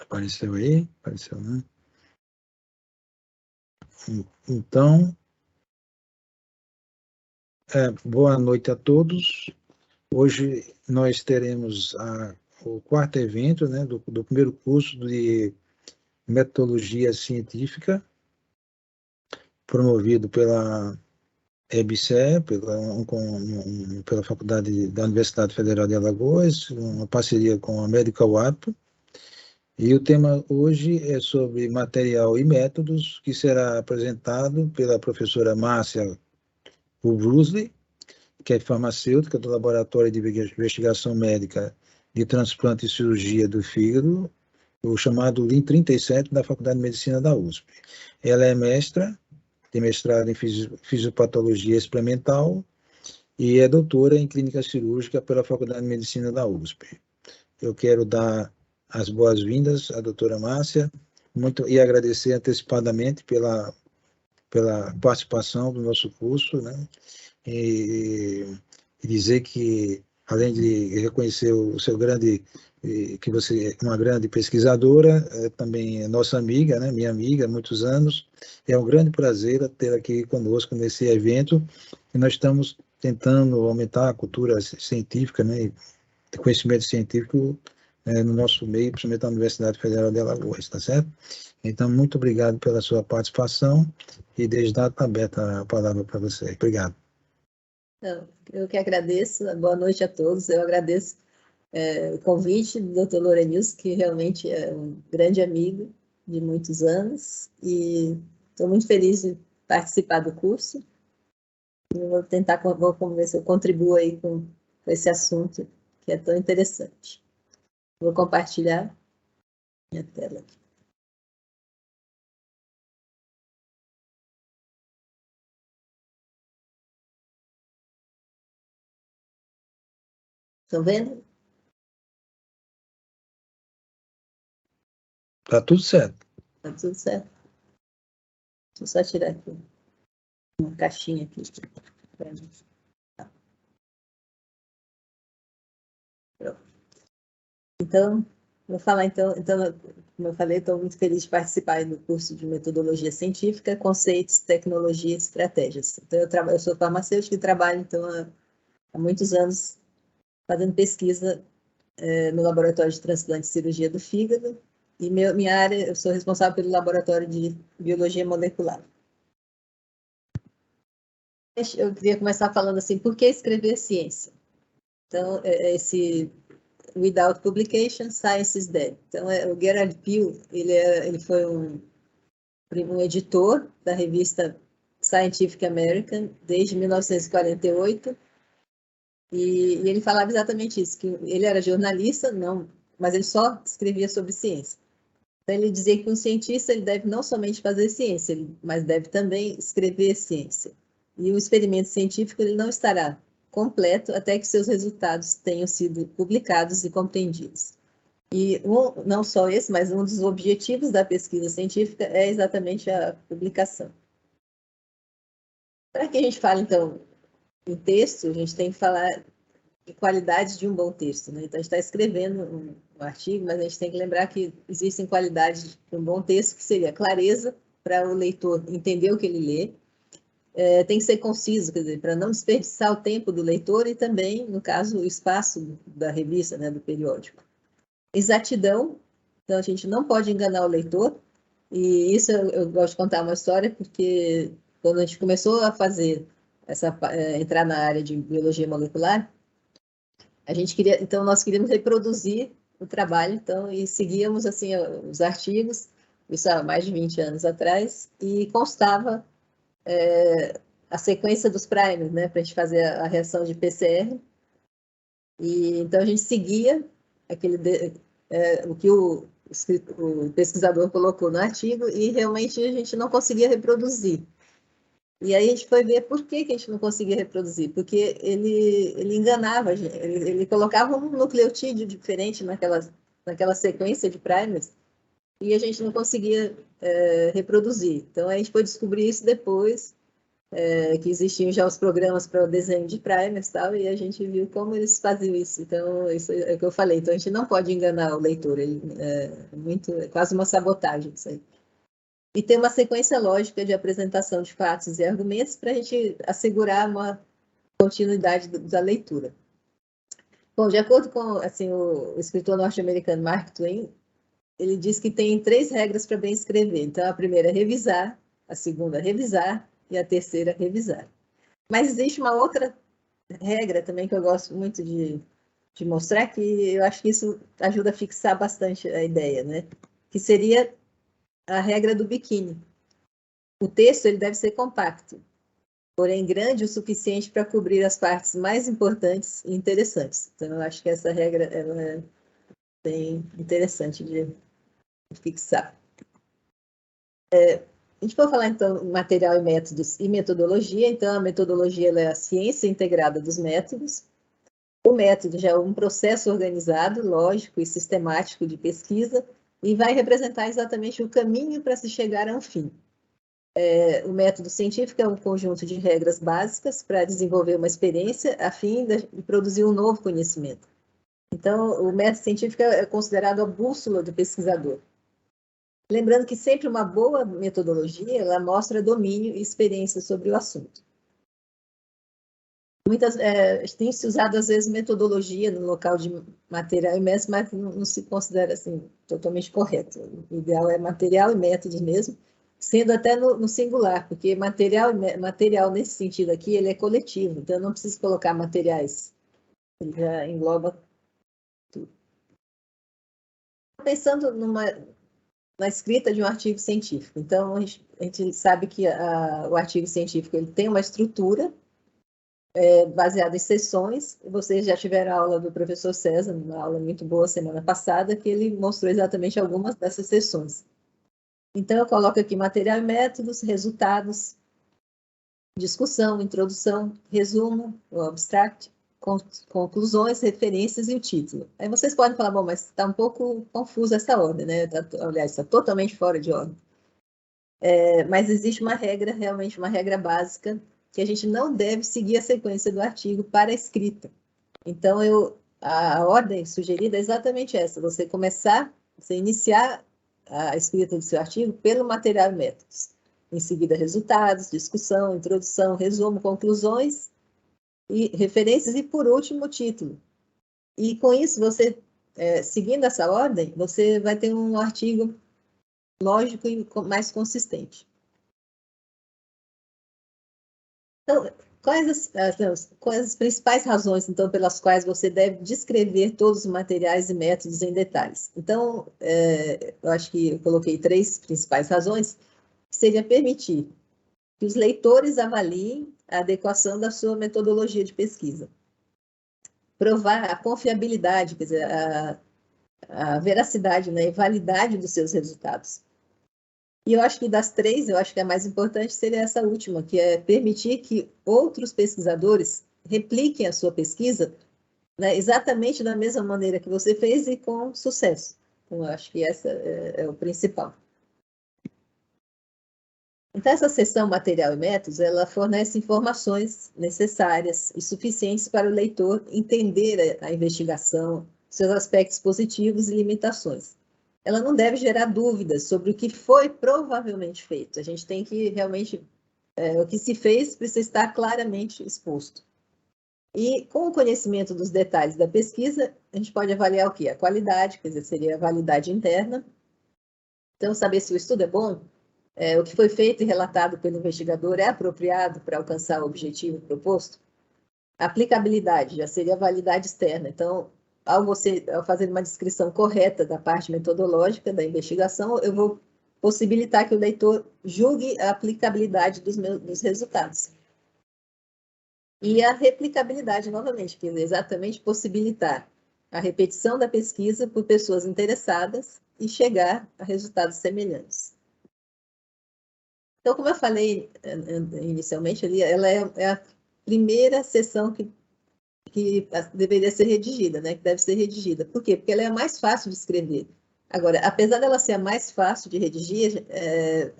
Apareceu aí? Apareceu, né? Então, boa noite a todos. Hoje nós teremos o quarto evento, né, do primeiro curso de Metodologia Científica, promovido pela EBSE, pela Faculdade da Universidade Federal de Alagoas, uma parceria com a Medical App. E o tema hoje é sobre material e métodos, que será apresentado pela professora Márcia Brusley, que é farmacêutica do Laboratório de Investigação Médica de Transplante e Cirurgia do Fígado, o chamado LIM 37, da Faculdade de Medicina da USP. Ela é mestra, tem mestrado em Fisiopatologia Experimental e é doutora em Clínica Cirúrgica pela Faculdade de Medicina da USP. Eu quero dar as boas-vindas à doutora Márcia e agradecer antecipadamente pela participação do nosso curso, né? E dizer que, além de reconhecer o seu que você é uma grande pesquisadora, também é nossa amiga, né? Minha amiga há muitos anos. É um grande prazer ter aqui conosco nesse evento. E nós estamos tentando aumentar a cultura científica, né? De conhecimento científico no nosso meio, principalmente na Universidade Federal de Alagoas, tá certo? Então, muito obrigado pela sua participação e desde já está aberta a palavra para você. Obrigado. Então, eu que agradeço, boa noite a todos, eu agradeço o convite do Dr. Lourenilson, que realmente é um grande amigo de muitos anos, e estou muito feliz de participar do curso. Eu vou tentar, vou ver se eu contribuo aí com esse assunto que é tão interessante. Vou compartilhar minha tela aqui. Estão vendo? Está tudo certo. Está tudo certo. Deixa eu só tirar aqui uma caixinha aqui. Então, vou falar então, como eu falei, estou muito feliz de participar do curso de Metodologia Científica, Conceitos, Tecnologia e Estratégias. Então, eu sou farmacêutica e trabalho, então, há muitos anos fazendo pesquisa no Laboratório de Transplante e Cirurgia do Fígado, e minha área, eu sou responsável pelo Laboratório de Biologia Molecular. Eu queria começar falando assim, por que escrever ciência? Então, Without Publication, Science is Dead. Então, o Gerard Piel, ele foi um editor da revista Scientific American desde 1948, e ele falava exatamente isso, que ele era jornalista, não, mas ele só escrevia sobre ciência. Então, ele dizia que um cientista ele deve não somente fazer ciência, mas deve também escrever ciência. E o experimento científico ele não estará completo até que seus resultados tenham sido publicados e compreendidos. E não só esse, mas um dos objetivos da pesquisa científica é exatamente a publicação. Para que a gente fale, então, em texto, a gente tem que falar de qualidade de um bom texto, né? Então, a gente está escrevendo um artigo, mas a gente tem que lembrar que existem qualidades de um bom texto, que seria clareza, para o leitor entender o que ele lê, tem que ser conciso, quer dizer, para não desperdiçar o tempo do leitor e também, no caso, o espaço da revista, né, do periódico. Exatidão, então a gente não pode enganar o leitor, e isso eu gosto de contar uma história, porque quando a gente começou a fazer entrar na área de biologia molecular, a gente queria, então nós queríamos reproduzir o trabalho, então, e seguíamos assim os artigos, isso há mais de 20 anos atrás, e constava a sequência dos primers, né, para a gente fazer a reação de PCR, e então a gente seguia o que o pesquisador colocou no artigo e realmente a gente não conseguia reproduzir. E aí a gente foi ver por que a gente não conseguia reproduzir, porque ele enganava a gente, ele colocava um nucleotídeo diferente naquela sequência de primers e a gente não conseguia reproduzir. Então a gente foi descobrir isso depois que existiam já os programas para o desenho de primers e tal, e a gente viu como eles faziam isso. Então, isso é o que eu falei. Então, a gente não pode enganar o leitor. É quase uma sabotagem isso aí. E tem uma sequência lógica de apresentação de fatos e argumentos para a gente assegurar uma continuidade da leitura. Bom, de acordo com assim, o escritor norte-americano Mark Twain, ele diz que tem 3 regras para bem escrever. Então, a primeira é revisar, a segunda é revisar e a terceira é revisar. Mas existe uma outra regra também que eu gosto muito de mostrar, que eu acho que isso ajuda a fixar bastante a ideia, né? Que seria a regra do biquíni. O texto ele deve ser compacto, porém grande o suficiente para cobrir as partes mais importantes e interessantes. Então, eu acho que essa regra ela é bem interessante de fixar. A gente pode falar, então, material e métodos e metodologia. Então, a metodologia ela é a ciência integrada dos métodos. O método já é um processo organizado, lógico e sistemático de pesquisa e vai representar exatamente o caminho para se chegar a um fim. O método científico é um conjunto de regras básicas para desenvolver uma experiência a fim de produzir um novo conhecimento. Então, o método científico é considerado a bússola do pesquisador. Lembrando que sempre uma boa metodologia, ela mostra domínio e experiência sobre o assunto. Tem se usado, às vezes, metodologia no local de material e métodos, mas não se considera, assim, totalmente correto. O ideal é material e métodos mesmo, sendo até no singular, porque material nesse sentido aqui, ele é coletivo, então eu não preciso colocar materiais, ele já engloba tudo. Pensando na escrita de um artigo científico. Então, a gente sabe que o artigo científico ele tem uma estrutura baseada em sessões. Vocês já tiveram a aula do professor César, uma aula muito boa semana passada, que ele mostrou exatamente algumas dessas sessões. Então, eu coloco aqui material e métodos, resultados, discussão, introdução, resumo, o abstract, conclusões, referências e o título. Aí vocês podem falar, bom, mas está um pouco confusa essa ordem, né? Aliás, está totalmente fora de ordem. Mas existe uma regra, realmente uma regra básica, que a gente não deve seguir a sequência do artigo para a escrita. Então, a ordem sugerida é exatamente essa, você iniciar a escrita do seu artigo pelo material e métodos. Em seguida, resultados, discussão, introdução, resumo, conclusões, e referências e, por último, o título. E com isso, você, seguindo essa ordem, você vai ter um artigo lógico e mais consistente. Então, quais as principais razões, então, pelas quais você deve descrever todos os materiais e métodos em detalhes? Então, eu acho que eu coloquei 3 principais razões, que seria permitir que os leitores avaliem a adequação da sua metodologia de pesquisa. Provar a confiabilidade, quer dizer, a veracidade, né, e validade dos seus resultados. E eu acho que das 3, eu acho que a mais importante seria essa última, que é permitir que outros pesquisadores repliquem a sua pesquisa, né, exatamente da mesma maneira que você fez e com sucesso. Então, eu acho que essa é o principal. Então, essa seção material e métodos, ela fornece informações necessárias e suficientes para o leitor entender a investigação, seus aspectos positivos e limitações. Ela não deve gerar dúvidas sobre o que foi provavelmente feito. A gente tem que realmente, o que se fez precisa estar claramente exposto. E com o conhecimento dos detalhes da pesquisa, a gente pode avaliar o quê? A qualidade, quer dizer, seria a validade interna. Então, saber se o estudo é bom, o que foi feito e relatado pelo investigador é apropriado para alcançar o objetivo proposto? A aplicabilidade já seria a validade externa. Então, ao fazer uma descrição correta da parte metodológica da investigação, eu vou possibilitar que o leitor julgue a aplicabilidade dos resultados. E a replicabilidade, novamente, que é exatamente possibilitar a repetição da pesquisa por pessoas interessadas e chegar a resultados semelhantes. Então, como eu falei inicialmente ali, ela é a primeira seção que deveria ser redigida, né? Que deve ser redigida. Por quê? Porque ela é a mais fácil de escrever. Agora, apesar dela ser a mais fácil de redigir,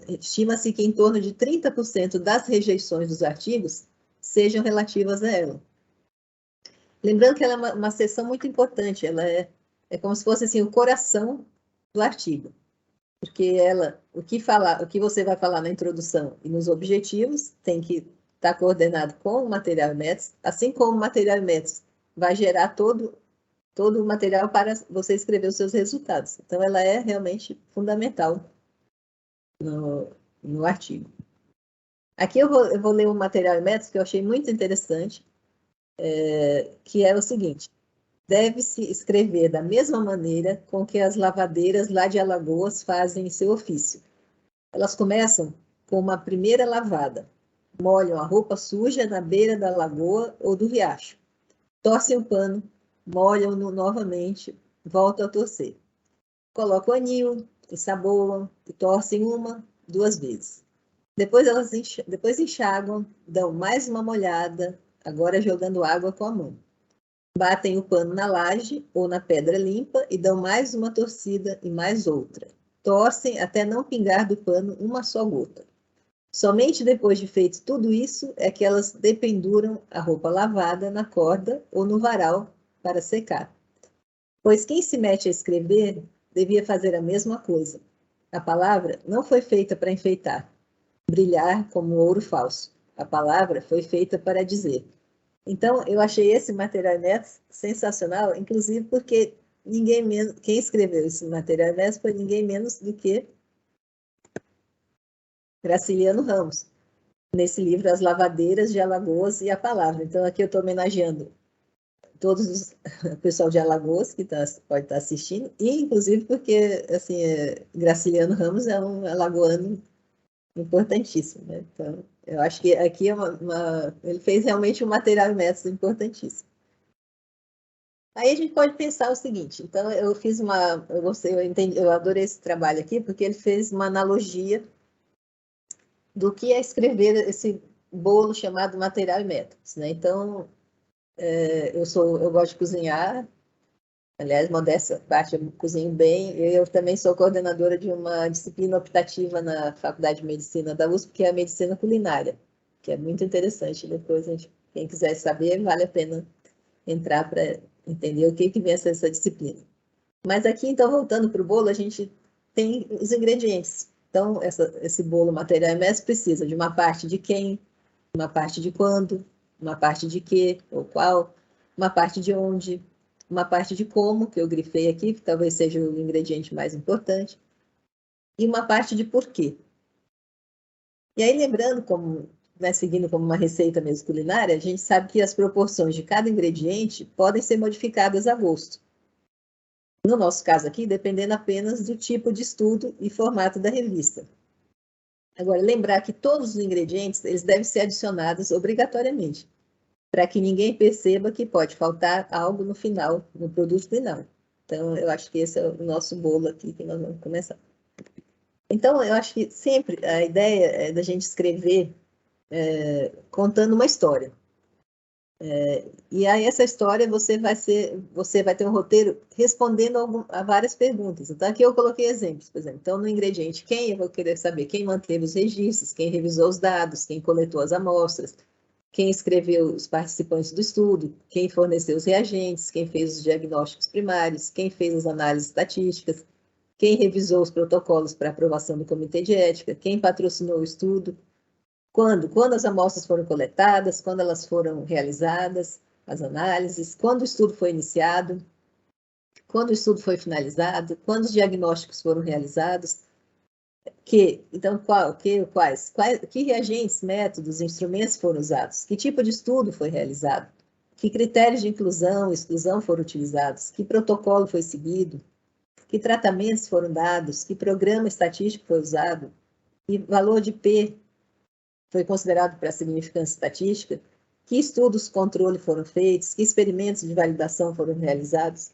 estima-se que em torno de 30% das rejeições dos artigos sejam relativas a ela. Lembrando que ela é uma seção muito importante, ela é como se fosse assim, o coração do artigo, porque o que você vai falar na introdução e nos objetivos tem que estar coordenado com o material e métodos, assim como o material e métodos vai gerar todo o material para você escrever os seus resultados. Então, ela é realmente fundamental no artigo. Aqui eu vou ler um material e métodos que eu achei muito interessante, que é o seguinte: deve-se escrever da mesma maneira com que as lavadeiras lá de Alagoas fazem seu ofício. Elas começam com uma primeira lavada, molham a roupa suja na beira da lagoa ou do riacho, torcem o pano, molham-no novamente, voltam a torcer. Colocam o anil, ensaboam e torcem 1, 2 vezes. Depois enxáguam, dão mais uma molhada, agora jogando água com a mão. Batem o pano na laje ou na pedra limpa e dão mais uma torcida e mais outra. Torcem até não pingar do pano uma só gota. Somente depois de feito tudo isso é que elas dependuram a roupa lavada na corda ou no varal para secar. Pois quem se mete a escrever devia fazer a mesma coisa. A palavra não foi feita para enfeitar, brilhar como ouro falso. A palavra foi feita para dizer. Então, eu achei esse material inédito sensacional, inclusive porque quem escreveu esse material inédito foi ninguém menos do que Graciliano Ramos, nesse livro As Lavadeiras de Alagoas e a Palavra. Então, aqui eu estou homenageando o pessoal de Alagoas que pode estar assistindo, e inclusive porque assim, Graciliano Ramos é um alagoano importantíssimo, né? Então, eu acho que aqui ele fez realmente um material e método importantíssimo. Aí a gente pode pensar o seguinte, então eu fiz eu adorei esse trabalho aqui, porque ele fez uma analogia do que é escrever esse bolo chamado material e métodos, né? Então, eu gosto de cozinhar, aliás, modéstia à parte, eu cozinho bem. Eu também sou coordenadora de uma disciplina optativa na Faculdade de Medicina da USP, que é a medicina culinária, que é muito interessante. Depois, quem quiser saber, vale a pena entrar para entender o que vem essa disciplina. Mas aqui, então, voltando para o bolo, a gente tem os ingredientes. Então, esse bolo material imerso precisa de uma parte de quem, uma parte de quando, uma parte de que ou qual, uma parte de onde, uma parte de como, que eu grifei aqui, que talvez seja o ingrediente mais importante, e uma parte de porquê. E aí, lembrando, seguindo como uma receita mesmo culinária, a gente sabe que as proporções de cada ingrediente podem ser modificadas a gosto. No nosso caso aqui, dependendo apenas do tipo de estudo e formato da revista. Agora, lembrar que todos os ingredientes eles devem ser adicionados obrigatoriamente, para que ninguém perceba que pode faltar algo no final, no produto final. Então, eu acho que esse é o nosso bolo aqui que nós vamos começar. Então, eu acho que sempre a ideia é da gente escrever contando uma história. E aí, essa história, você vai ter um roteiro respondendo a várias perguntas. Então, aqui eu coloquei exemplos, por exemplo. Então, no ingrediente quem, eu vou querer saber quem manteve os registros, quem revisou os dados, quem coletou as amostras, quem escreveu os participantes do estudo, quem forneceu os reagentes, quem fez os diagnósticos primários, quem fez as análises estatísticas, quem revisou os protocolos para aprovação do comitê de ética, quem patrocinou o estudo, quando as amostras foram coletadas, quando elas foram realizadas, as análises, quando o estudo foi iniciado, quando o estudo foi finalizado, quando os diagnósticos foram realizados, então, que reagentes, métodos, instrumentos foram usados, que tipo de estudo foi realizado, que critérios de inclusão e exclusão foram utilizados, que protocolo foi seguido, que tratamentos foram dados, que programa estatístico foi usado, que valor de P foi considerado para significância estatística, que estudos de controle foram feitos, que experimentos de validação foram realizados,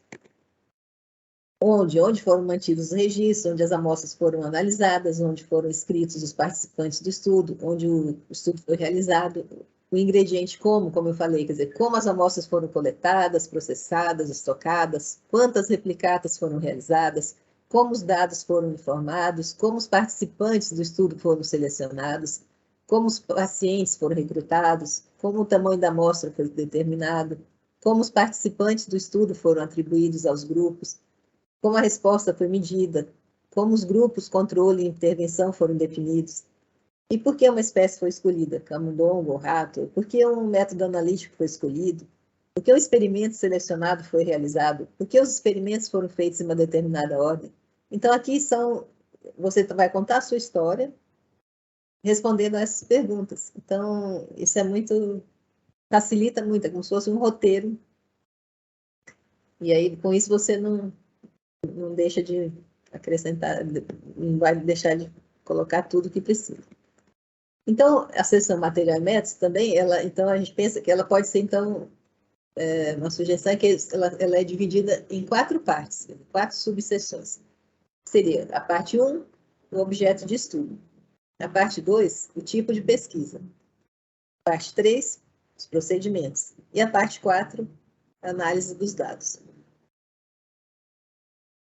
onde foram mantidos os registros, onde as amostras foram analisadas, onde foram inscritos os participantes do estudo, onde o estudo foi realizado, o ingrediente como eu falei, quer dizer, como as amostras foram coletadas, processadas, estocadas, quantas replicatas foram realizadas, como os dados foram informados, como os participantes do estudo foram selecionados, como os pacientes foram recrutados, como o tamanho da amostra foi determinado, como os participantes do estudo foram atribuídos aos grupos, como a resposta foi medida, como os grupos controle e intervenção foram definidos, e por que uma espécie foi escolhida, camundongo ou rato, por que um método analítico foi escolhido, por que o experimento selecionado foi realizado, por que os experimentos foram feitos em uma determinada ordem. Então, aqui você vai contar a sua história respondendo a essas perguntas. Então, isso facilita muito, é como se fosse um roteiro. E aí, com isso, você não deixa de acrescentar, não vai deixar de colocar tudo que precisa. Então, a seção material e métodos também, então a gente pensa que ela pode ser, então, uma sugestão é que ela é dividida em 4 partes, 4 subseções. Seria a parte 1, o objeto de estudo. A parte 2, o tipo de pesquisa. A parte 3, os procedimentos. E a parte 4, a análise dos dados.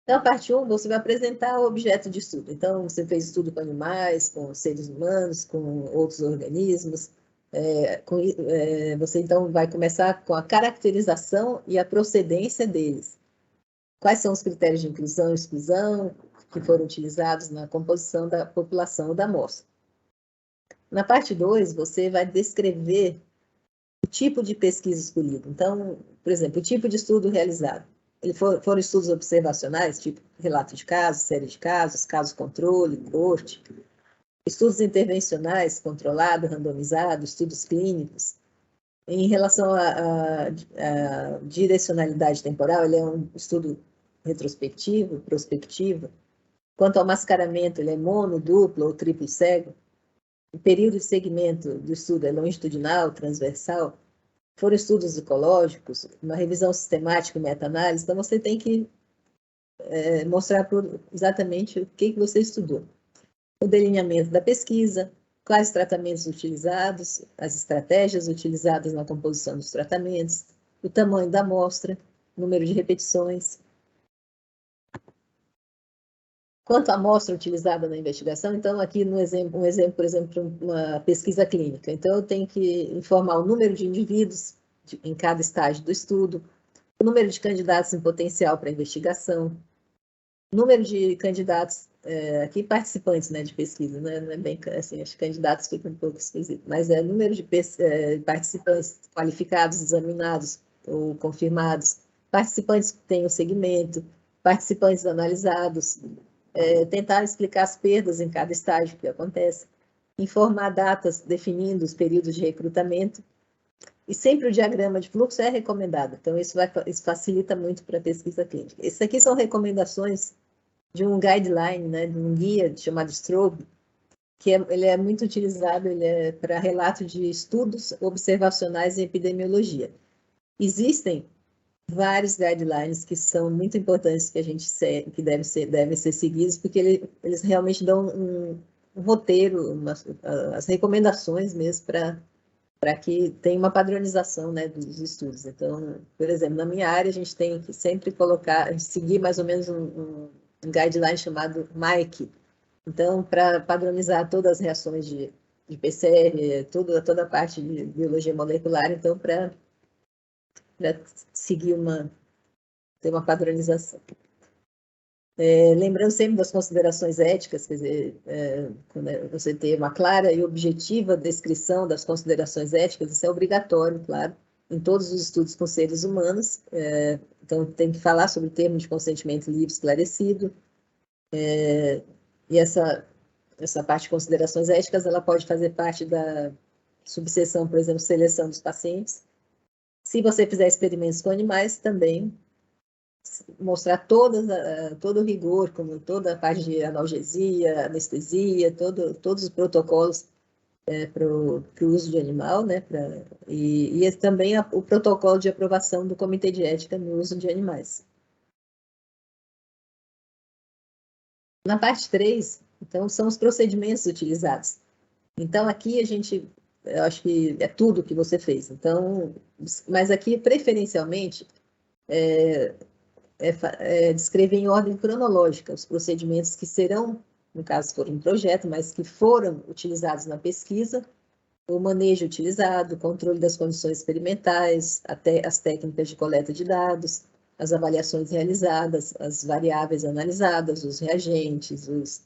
Então, a parte 1, você vai apresentar o objeto de estudo. Então, você fez estudo com animais, com seres humanos, com outros organismos. Você, então, vai começar com a caracterização e a procedência deles. Quais são os critérios de inclusão e exclusão que foram utilizados na composição da população da amostra. Na parte 2, você vai descrever o tipo de pesquisa escolhido. Então, por exemplo, o tipo de estudo realizado. Foram estudos observacionais, tipo relato de casos, série de casos, caso-controle, corte. Estudos intervencionais, controlado, randomizado, estudos clínicos. Em relação à direcionalidade temporal, ele é um estudo retrospectivo, prospectivo. Quanto ao mascaramento, ele é mono, duplo ou triplo cego. O período de segmento do estudo é longitudinal, transversal. Foram estudos ecológicos, uma revisão sistemática e meta-análise. Então, você tem que mostrar exatamente o que você estudou. O delineamento da pesquisa, quais tratamentos utilizados, as estratégias utilizadas na composição dos tratamentos, o tamanho da amostra, número de repetições. Quanto à amostra utilizada na investigação, então, aqui um exemplo, por exemplo, uma pesquisa clínica. Então, eu tenho que informar o número de indivíduos em cada estágio do estudo, o número de candidatos em potencial para investigação, número de candidatos, aqui participantes, né, de pesquisa, né, não é bem assim, acho que candidatos fica um pouco esquisito, mas é número de participantes qualificados, examinados ou confirmados, participantes que têm o segmento, participantes analisados, tentar explicar as perdas em cada estágio que acontece, informar datas definindo os períodos de recrutamento, e sempre o diagrama de fluxo é recomendado. Então, isso facilita muito para a pesquisa clínica. Essas aqui são recomendações de um guideline, né, de um guia chamado Strobe, que ele é muito utilizado, ele é para relato de estudos observacionais em epidemiologia. Existem vários guidelines que são muito importantes que devem ser seguidos, porque eles realmente dão um roteiro, as recomendações mesmo para que tenha uma padronização, né, dos estudos. Então, por exemplo, na minha área, a gente tem que sempre seguir mais ou menos um guideline chamado MAIC. Então, para padronizar todas as reações de PCR, toda a parte de biologia molecular, então, para seguir ter uma padronização. Lembrando sempre das considerações éticas, quer dizer, quando você tem uma clara e objetiva descrição das considerações éticas, isso é obrigatório, claro, em todos os estudos com seres humanos. Então, tem que falar sobre o termo de consentimento livre esclarecido, e essa parte de considerações éticas, ela pode fazer parte da subseção, por exemplo, seleção dos pacientes. Se você fizer experimentos com animais, também mostrar todo o rigor, como toda a parte de analgesia, anestesia, todos os protocolos para o uso de animal, né? E também o protocolo de aprovação do Comitê de Ética no uso de animais. Na parte 3, então, são os procedimentos utilizados. Então, aqui eu acho que é tudo que você fez. Então, mas aqui, preferencialmente, descrever em ordem cronológica os procedimentos que serão, no caso foram um projeto, mas que foram utilizados na pesquisa, o manejo utilizado, o controle das condições experimentais, até as técnicas de coleta de dados, as avaliações realizadas, as variáveis analisadas, os reagentes,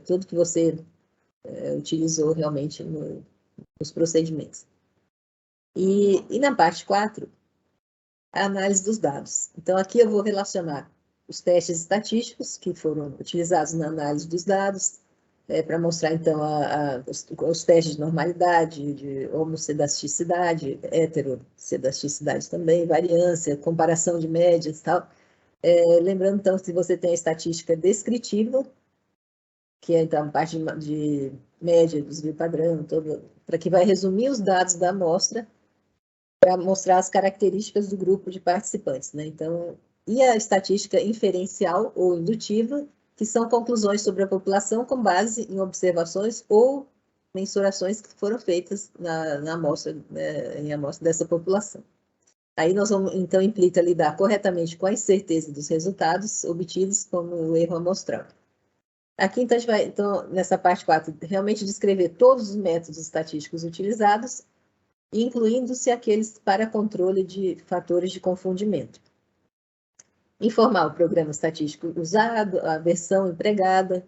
tudo que você utilizou realmente nos procedimentos. E na parte 4, a análise dos dados. Então, aqui eu vou relacionar os testes estatísticos que foram utilizados na análise dos dados, para mostrar, então, os testes de normalidade, de homocedasticidade, heterocedasticidade também, variância, comparação de médias e tal. Lembrando, então, se você tem a estatística descritiva, que é, então, a parte de média, desvio padrão, para que vai resumir os dados da amostra, para mostrar as características do grupo de participantes, né? Então, e a estatística inferencial ou indutiva, que são conclusões sobre a população com base em observações ou mensurações que foram feitas na amostra, né, em amostra dessa população. Aí nós vamos, então, implica lidar corretamente com a incerteza dos resultados obtidos como o erro amostral. Aqui, então, a gente vai, então, nessa parte 4, realmente descrever todos os métodos estatísticos utilizados, incluindo-se aqueles para controle de fatores de confundimento. Informar o programa estatístico usado, a versão empregada,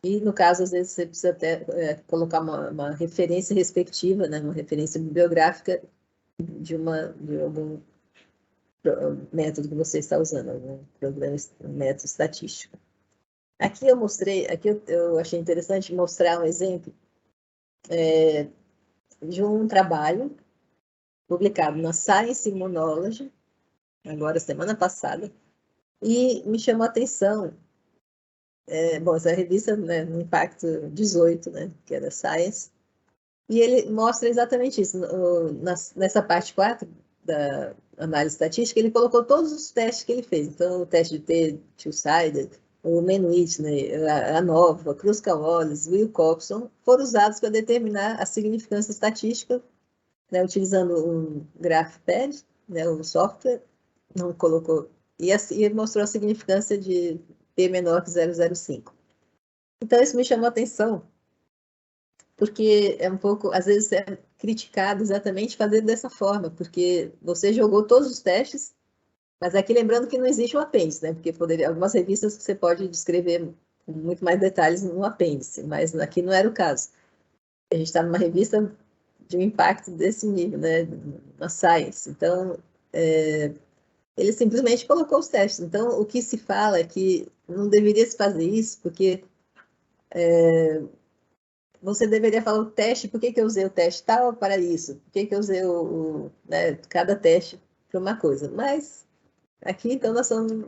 e, no caso, às vezes, você precisa até colocar uma referência respectiva, né, uma referência bibliográfica de algum método que você está usando, algum programa, método estatístico. Aqui eu mostrei, eu achei interessante mostrar um exemplo de um trabalho publicado na Science Immunology, agora semana passada, e me chamou a atenção, bom, essa revista, né, no Impacto 18, né, que é da Science, e ele mostra exatamente isso, nessa parte 4 da análise estatística, ele colocou todos os testes que ele fez, então o teste de Two-Sided, o Mann Whitney, a Nova, Kruskal-Wallis, Wilcoxon, foram usados para determinar a significância estatística, né, utilizando um GraphPad, né, o software, não colocou, e mostrou a significância de P menor que 0,05. Então, isso me chamou a atenção, porque é um pouco, às vezes, é criticado exatamente fazer dessa forma, porque você jogou todos os testes, mas aqui lembrando que não existe um apêndice, né? Porque algumas revistas você pode descrever com muito mais detalhes no apêndice, mas aqui não era o caso. A gente está numa revista de um impacto desse nível, né? Na Science. Então, ele simplesmente colocou os testes. Então, o que se fala é que não deveria se fazer isso, porque você deveria falar o teste, por que eu usei o teste tal para isso? Por que eu usei né, cada teste para uma coisa? Mas aqui, então, nós estamos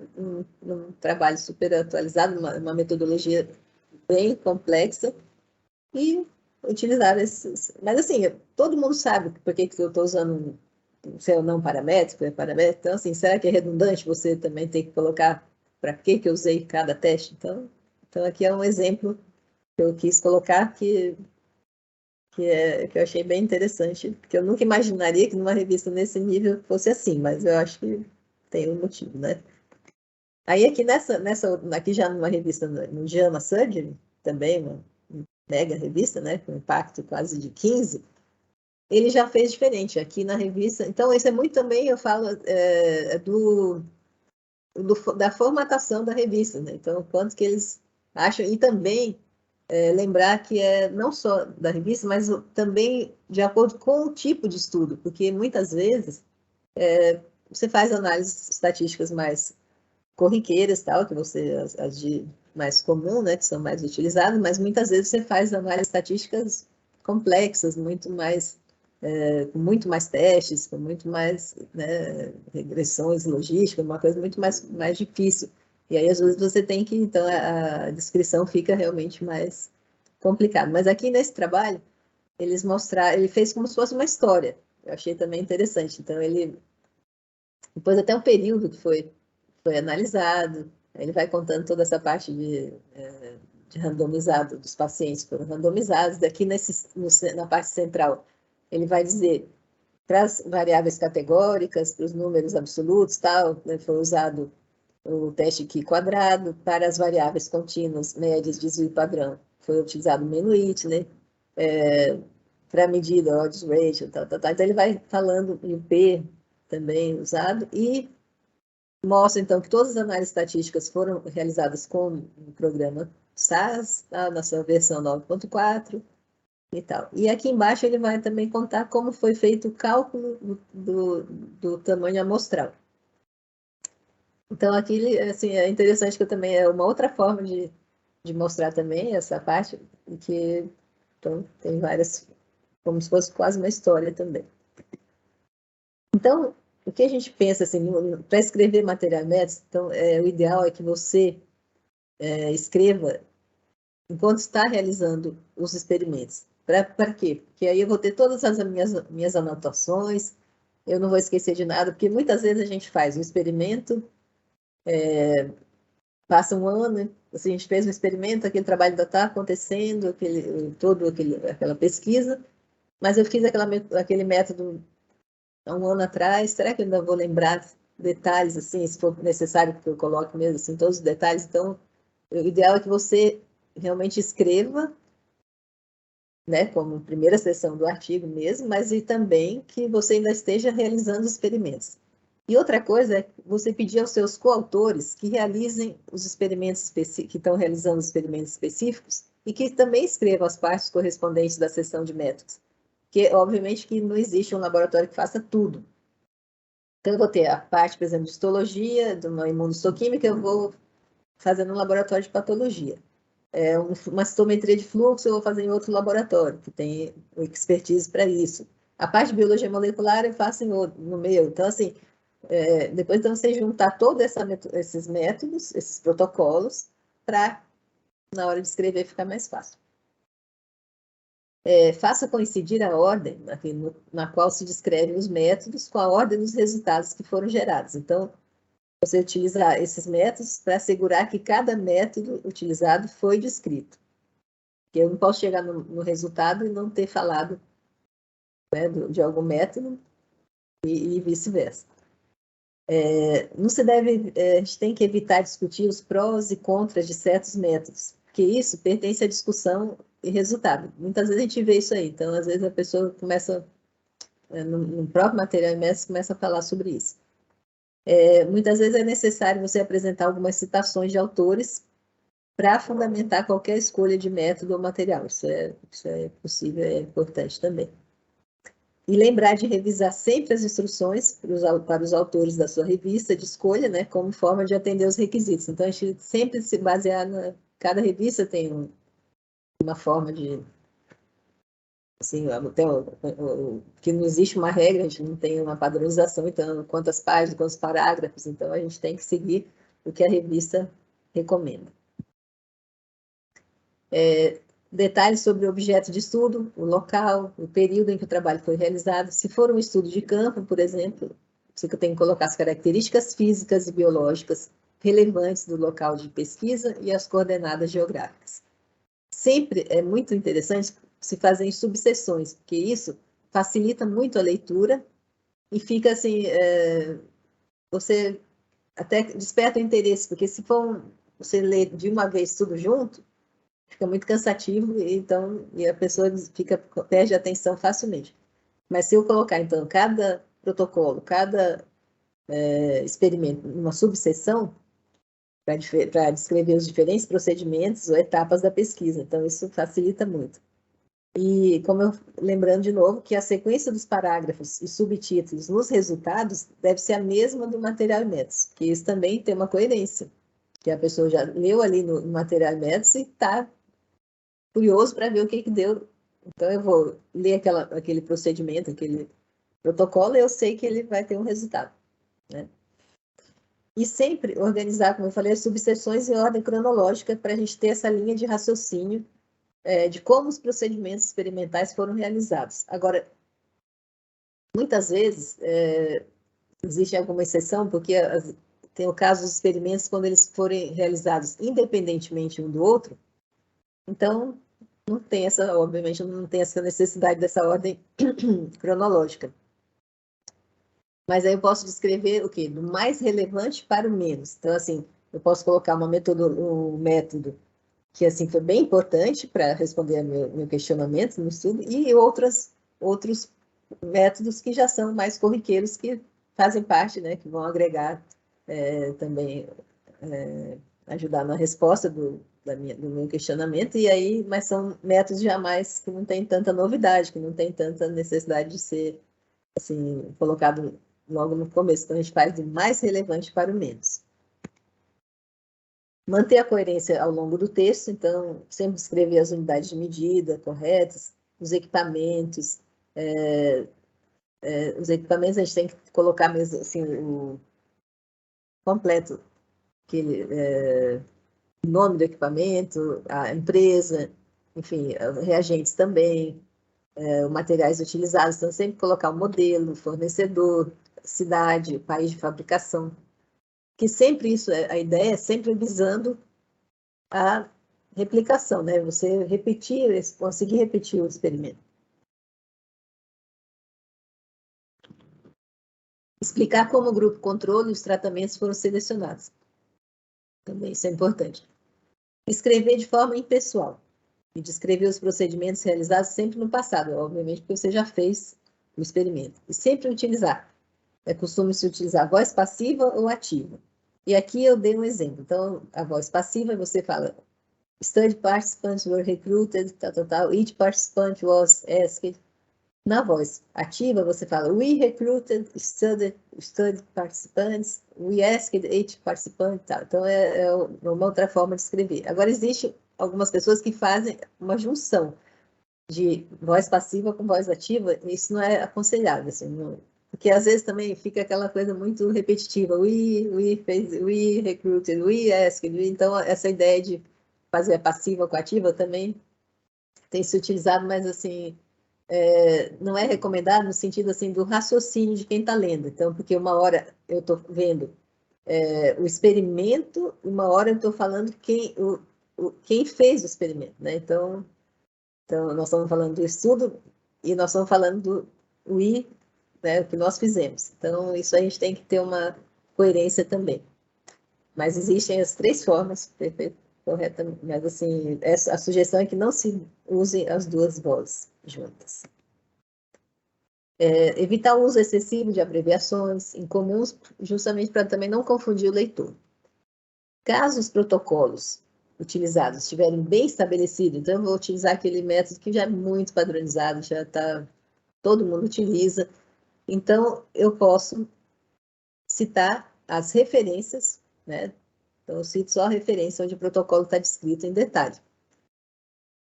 num trabalho super atualizado, uma metodologia bem complexa, e utilizar esses... Mas, assim, todo mundo sabe por que eu estou usando se é ou não paramétrico, é paramétrico. Então, assim, será que é redundante você também ter que colocar para que eu usei cada teste? Então, aqui é um exemplo que eu quis colocar que eu achei bem interessante, porque eu nunca imaginaria que numa revista nesse nível fosse assim, mas eu acho que tem um motivo, né? Aí aqui aqui já numa revista no JAMA Surgery, também uma mega revista, né, com impacto quase de 15, ele já fez diferente aqui na revista. Então, isso é muito também, eu falo, da formatação da revista, né? Então, quanto que eles acham, e também lembrar que é não só da revista, mas também de acordo com o tipo de estudo, porque muitas vezes você faz análises estatísticas mais corriqueiras, tal, que as de mais comum, né, que são mais utilizadas, mas muitas vezes você faz análises estatísticas complexas, com muito mais testes, com muito mais, né, regressões logísticas, uma coisa muito mais difícil. E aí, às vezes, você tem que, então, a descrição fica realmente mais complicada. Mas aqui nesse trabalho, ele fez como se fosse uma história. Eu achei também interessante. Então, depois até um período que foi analisado, ele vai contando toda essa parte de randomizado dos pacientes que foram randomizados. Daqui na parte central, ele vai dizer para as variáveis categóricas, para os números absolutos, tal, né, foi usado o teste Q quadrado. Para as variáveis contínuas, médias, desvio e padrão, foi utilizado o Menuit, né? Para a medida odds ratio, tal. Então, ele vai falando, e o P também usado, e mostra, então, que todas as análises estatísticas foram realizadas com o programa SAS, tá? Na sua versão 9.4 e tal. E aqui embaixo ele vai também contar como foi feito o cálculo do tamanho amostral. Então, aqui, assim, é interessante que eu também, é uma outra forma de mostrar também essa parte, que então, tem várias, como se fosse quase uma história também. Então, o que a gente pensa, assim, para escrever material médico, então, o ideal é que você escreva enquanto está realizando os experimentos. Para quê? Porque aí eu vou ter todas as minhas anotações, eu não vou esquecer de nada, porque muitas vezes a gente faz um experimento, passa um ano, assim, a gente fez um experimento, aquele trabalho ainda está acontecendo, aquela pesquisa, mas eu fiz aquele método há um ano atrás, será que eu ainda vou lembrar detalhes, assim, se for necessário que eu coloque mesmo, assim, todos os detalhes? Então, o ideal é que você realmente escreva, né, como primeira seção do artigo mesmo, mas e também que você ainda esteja realizando os experimentos. E outra coisa é você pedir aos seus coautores que realizem os experimentos que estão realizando os experimentos específicos e que também escrevam as partes correspondentes da seção de métodos. Porque, obviamente, que não existe um laboratório que faça tudo. Então, eu vou ter a parte, por exemplo, de histologia, de uma imunohistoquímica, eu vou fazer no laboratório de patologia. Uma citometria de fluxo eu vou fazer em outro laboratório, que tem expertise para isso. A parte de biologia molecular eu faço no meu. Então, assim, depois então, você juntar todos esses métodos, esses protocolos, para, na hora de escrever, ficar mais fácil. Faça coincidir a ordem na qual se descreve os métodos com a ordem dos resultados que foram gerados. Então, você utiliza esses métodos para assegurar que cada método utilizado foi descrito. Porque eu não posso chegar no resultado e não ter falado, né, de algum método e vice-versa. Não se deve, a gente tem que evitar discutir os prós e contras de certos métodos, porque isso pertence à discussão e resultado. Muitas vezes a gente vê isso aí, então às vezes a pessoa começa, no próprio material imerso, começa a falar sobre isso. Muitas vezes é necessário você apresentar algumas citações de autores para fundamentar qualquer escolha de método ou material. Isso é possível, é importante também. E lembrar de revisar sempre as instruções para os autores da sua revista de escolha, né, como forma de atender os requisitos. Então, a gente sempre se basear cada revista tem uma forma de... Assim, que não existe uma regra, a gente não tem uma padronização, então, quantas páginas, quantos parágrafos, então a gente tem que seguir o que a revista recomenda. Detalhes sobre o objeto de estudo, o local, o período em que o trabalho foi realizado. Se for um estudo de campo, por exemplo, você tem que colocar as características físicas e biológicas relevantes do local de pesquisa e as coordenadas geográficas. Sempre é muito interessante se fazer em subseções, porque isso facilita muito a leitura e fica assim, você até desperta o interesse, porque se for você ler de uma vez tudo junto, fica muito cansativo, e a pessoa perde a atenção facilmente. Mas se eu colocar, então, cada protocolo, cada experimento, numa subseção, para descrever os diferentes procedimentos ou etapas da pesquisa, então isso facilita muito. E, lembrando de novo, que a sequência dos parágrafos e subtítulos nos resultados deve ser a mesma do material métodos, que isso também tem uma coerência, que a pessoa já leu ali no material métodos e está curioso para ver o que deu. Então, eu vou ler aquele procedimento, aquele protocolo, e eu sei que ele vai ter um resultado, né? E sempre organizar, como eu falei, as subseções em ordem cronológica para a gente ter essa linha de raciocínio de como os procedimentos experimentais foram realizados. Agora, muitas vezes, existe alguma exceção, porque tem o caso dos experimentos quando eles forem realizados independentemente um do outro, então não tem obviamente, não tem essa necessidade dessa ordem cronológica. Mas aí eu posso descrever o quê? Do mais relevante para o menos. Então, assim, eu posso colocar um método que, assim, foi bem importante para responder ao meu questionamento no estudo, e outros métodos que já são mais corriqueiros, que fazem parte, né, que vão agregar também, ajudar na resposta do meu questionamento, e aí, mas são métodos jamais que não tem tanta novidade, que não tem tanta necessidade de ser, assim, colocado logo no começo. Então, a gente faz do mais relevante para o menos. Manter a coerência ao longo do texto, então, sempre escrever as unidades de medida corretas, os equipamentos. Os equipamentos a gente tem que colocar mesmo, assim, o completo, o nome do equipamento, a empresa, enfim, reagentes também, os materiais utilizados. Então, sempre colocar o modelo, o fornecedor, cidade, país de fabricação. Que sempre isso, a ideia é sempre visando a replicação, né? Você conseguir repetir o experimento. Explicar como o grupo controle e os tratamentos foram selecionados. Também isso é importante. Escrever de forma impessoal. E descrever os procedimentos realizados sempre no passado, obviamente, porque você já fez o experimento. E sempre utilizar. Costuma-se utilizar a voz passiva ou ativa. E aqui eu dei um exemplo. Então, a voz passiva, você fala: study participants were recruited, tal. Each participant was asked. Na voz ativa, você fala: we recruited study participants, we asked each participant, tal. Então, é uma outra forma de escrever. Agora, existe algumas pessoas que fazem uma junção de voz passiva com voz ativa, e isso não é aconselhável, assim, não, porque às vezes também fica aquela coisa muito repetitiva: we recruited, we asked, então essa ideia de fazer a passiva com a ativa também tem se utilizado, mas assim, não é recomendado no sentido assim do raciocínio de quem está lendo. Então, porque uma hora eu estou vendo o experimento, uma hora eu estou falando quem fez o experimento, né? Então, nós estamos falando do estudo e nós estamos falando do we, né, o que nós fizemos. Então, isso a gente tem que ter uma coerência também. Mas existem as três formas, corretamente, mas assim, a sugestão é que não se use as duas vozes juntas. Evitar o uso excessivo de abreviações incomuns, justamente para também não confundir o leitor. Caso os protocolos utilizados estiverem bem estabelecidos, então eu vou utilizar aquele método que já é muito padronizado, já está, todo mundo utiliza, então eu posso citar as referências, né? Então eu cito só a referência onde o protocolo está descrito em detalhe.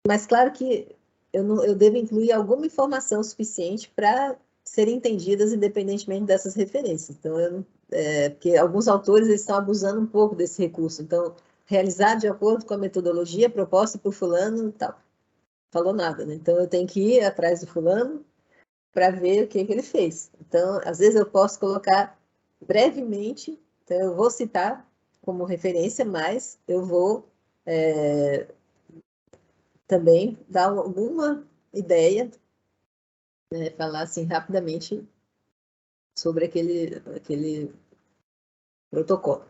Mas claro que eu devo incluir alguma informação suficiente para serem entendidas independentemente dessas referências. Então, porque alguns autores estão abusando um pouco desse recurso. Então, realizar de acordo com a metodologia proposta por fulano e tal. Falou nada, né? Então, eu tenho que ir atrás do fulano para ver o que ele fez. Então, às vezes eu posso colocar brevemente, então eu vou citar como referência, mas eu vou também dar alguma ideia, né, falar assim rapidamente sobre aquele protocolo.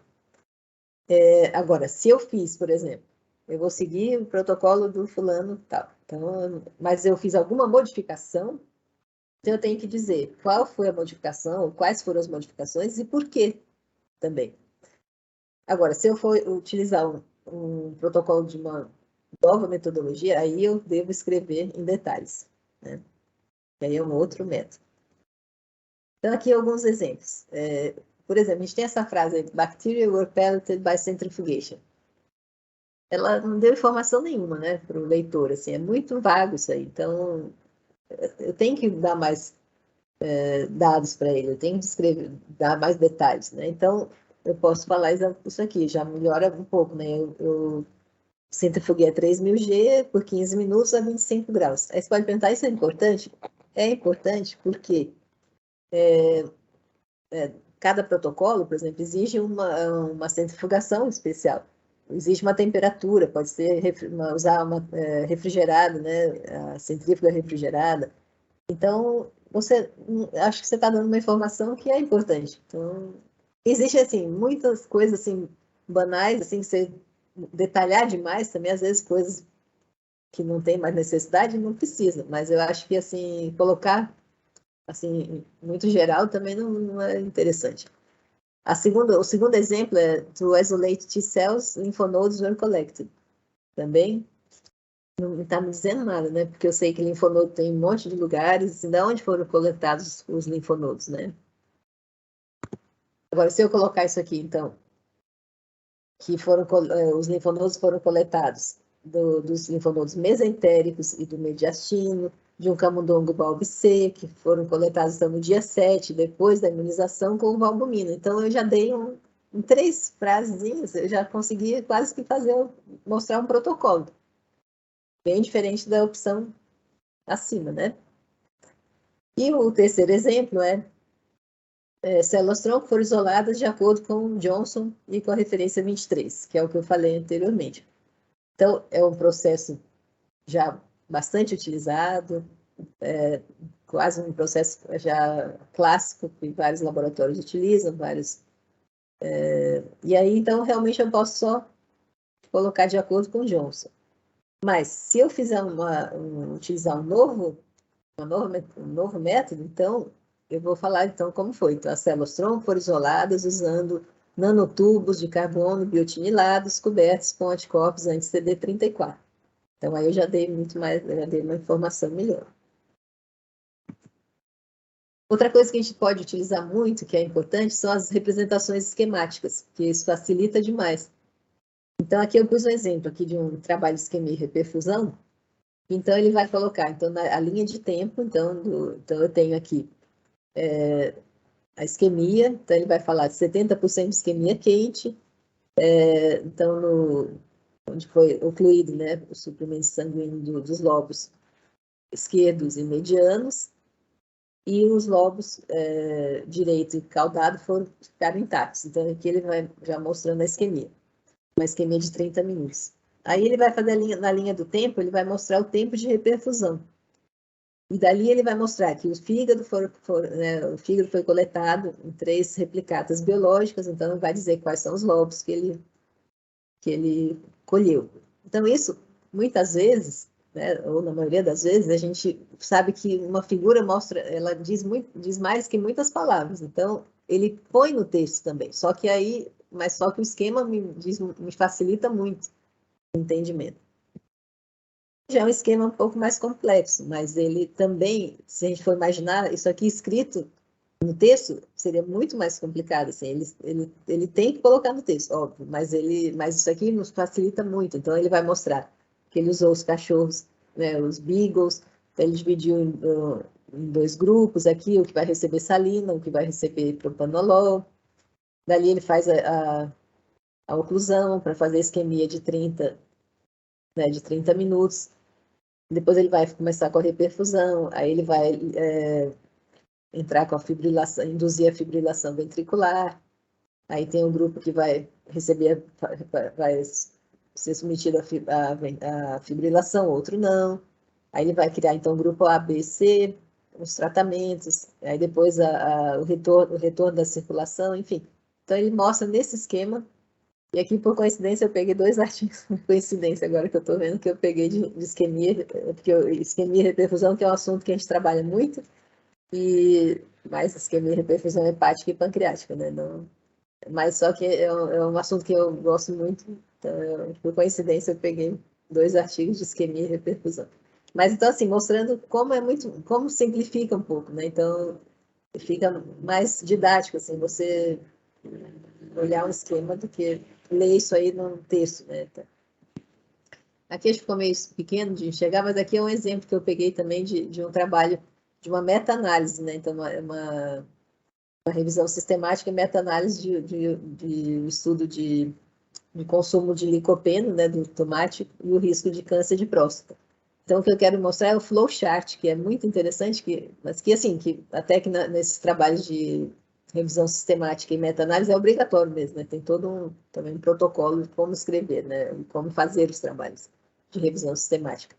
Agora, se eu fiz, por exemplo, eu vou seguir o protocolo do fulano tal, então, mas eu fiz alguma modificação, então eu tenho que dizer qual foi a modificação, quais foram as modificações e por quê também. Agora, se eu for utilizar um protocolo de uma nova metodologia, aí eu devo escrever em detalhes, né? Que aí é um outro método. Então, aqui alguns exemplos. Por exemplo, a gente tem essa frase: bacteria were pelleted by centrifugation. Ela não deu informação nenhuma, né, para o leitor, assim, é muito vago isso aí. Então, eu tenho que dar mais dados para ele, eu tenho que descrever, dar mais detalhes, né? Então, eu posso falar isso aqui, já melhora um pouco, né? Eu centrifuguei a 3000 G por 15 minutos a 25 graus. Aí você pode perguntar: isso é importante? É importante porque cada protocolo, por exemplo, exige uma centrifugação especial. Existe uma temperatura, pode ser usar uma refrigerada, né? A centrífuga refrigerada. Então, acho que você está dando uma informação que é importante. Então, existe, assim, muitas coisas, assim, banais, assim, que você detalhar demais também, às vezes, coisas que não tem mais necessidade, não precisa. Mas eu acho que, assim, colocar, assim, muito geral também não é interessante. O segundo exemplo é to isolate T cells, lymphonodes were collected. Também não está me dizendo nada, né? Porque eu sei que linfonodo tem um monte de lugares, assim, de onde foram coletados os linfonodos, né? Agora, se eu colocar isso aqui, então, que os linfonodos foram coletados dos linfonodos mesentéricos e do mediastino, de um camundongo bulbo C, que foram coletados então, no dia 7, depois da imunização com o valbumina. Então, eu já dei em 3 frasezinhas, eu já consegui quase que mostrar um protocolo, bem diferente da opção acima, né? E o terceiro exemplo células-tronco foram isoladas de acordo com Johnson e com a referência 23, que é o que eu falei anteriormente. Então, é um processo já bastante utilizado, quase um processo já clássico, que vários laboratórios utilizam, e aí, então, realmente eu posso só colocar de acordo com Johnson. Mas, se eu fizer utilizar um novo método, então, eu vou falar então como foi. Então, as células-tronco foram isoladas usando nanotubos de carbono biotinilados cobertos com anticorpos anti-CD34. Então, aí eu já dei uma informação melhor. Outra coisa que a gente pode utilizar muito, que é importante, são as representações esquemáticas, que isso facilita demais. Então, aqui eu pus um exemplo aqui de um trabalho de isquemia e reperfusão. Então, ele vai colocar então, a linha de tempo, então eu tenho aqui a isquemia, então ele vai falar de 70% de isquemia quente, então onde foi ocluído, né, o suprimento sanguíneo dos lobos esquerdos e medianos, e os lobos direito e caudado ficaram intactos. Então aqui ele vai já mostrando a isquemia, uma isquemia de 30 minutos. Aí ele vai fazer na linha do tempo, ele vai mostrar o tempo de reperfusão. E dali ele vai mostrar que o fígado foi coletado em 3 replicatas biológicas, então vai dizer quais são os lobos que ele colheu. Então isso, muitas vezes, né, ou na maioria das vezes, a gente sabe que uma figura ela diz mais que muitas palavras. Então ele põe no texto também, só que o esquema me facilita muito o entendimento. Já é um esquema um pouco mais complexo, mas ele também, se a gente for imaginar, isso aqui escrito no texto seria muito mais complicado, assim, ele tem que colocar no texto, óbvio, mas isso aqui nos facilita muito, então ele vai mostrar que ele usou os cachorros, né, os beagles, então ele dividiu em 2 grupos aqui, o que vai receber salina, o que vai receber propanolol, dali ele faz a oclusão para fazer a isquemia de 30 minutos, depois ele vai começar com a reperfusão, aí ele vai entrar com a fibrilação, induzir a fibrilação ventricular, aí tem um grupo que vai ser submetido à fibrilação, outro não, aí ele vai criar então o grupo A, B, C, os tratamentos, aí depois o retorno da circulação, enfim. Então ele mostra nesse esquema. E aqui, por coincidência, eu peguei 2 artigos, por coincidência, agora que eu estou vendo que eu peguei de isquemia, porque isquemia e reperfusão, que é um assunto que a gente trabalha muito, mas isquemia e reperfusão hepática e pancreática, né? Não, mas só que é um assunto que eu gosto muito, então, por coincidência, eu peguei 2 artigos de isquemia e reperfusão. Mas, então, assim, mostrando como simplifica um pouco, né? Então, fica mais didático, assim, você olhar um esquema do que ler isso aí num texto, né? Aqui ficou meio pequeno de enxergar, mas aqui é um exemplo que eu peguei também de um trabalho, de uma meta-análise, né? Então, uma revisão sistemática e meta-análise de estudo de consumo de licopeno, né, do tomate, e o risco de câncer de próstata. Então, o que eu quero mostrar é o flowchart, que é muito interessante, mas que, assim, que até que nesses trabalhos de revisão sistemática e meta-análise é obrigatório mesmo, né? Tem todo também um protocolo de como escrever, né? Como fazer os trabalhos de revisão sistemática.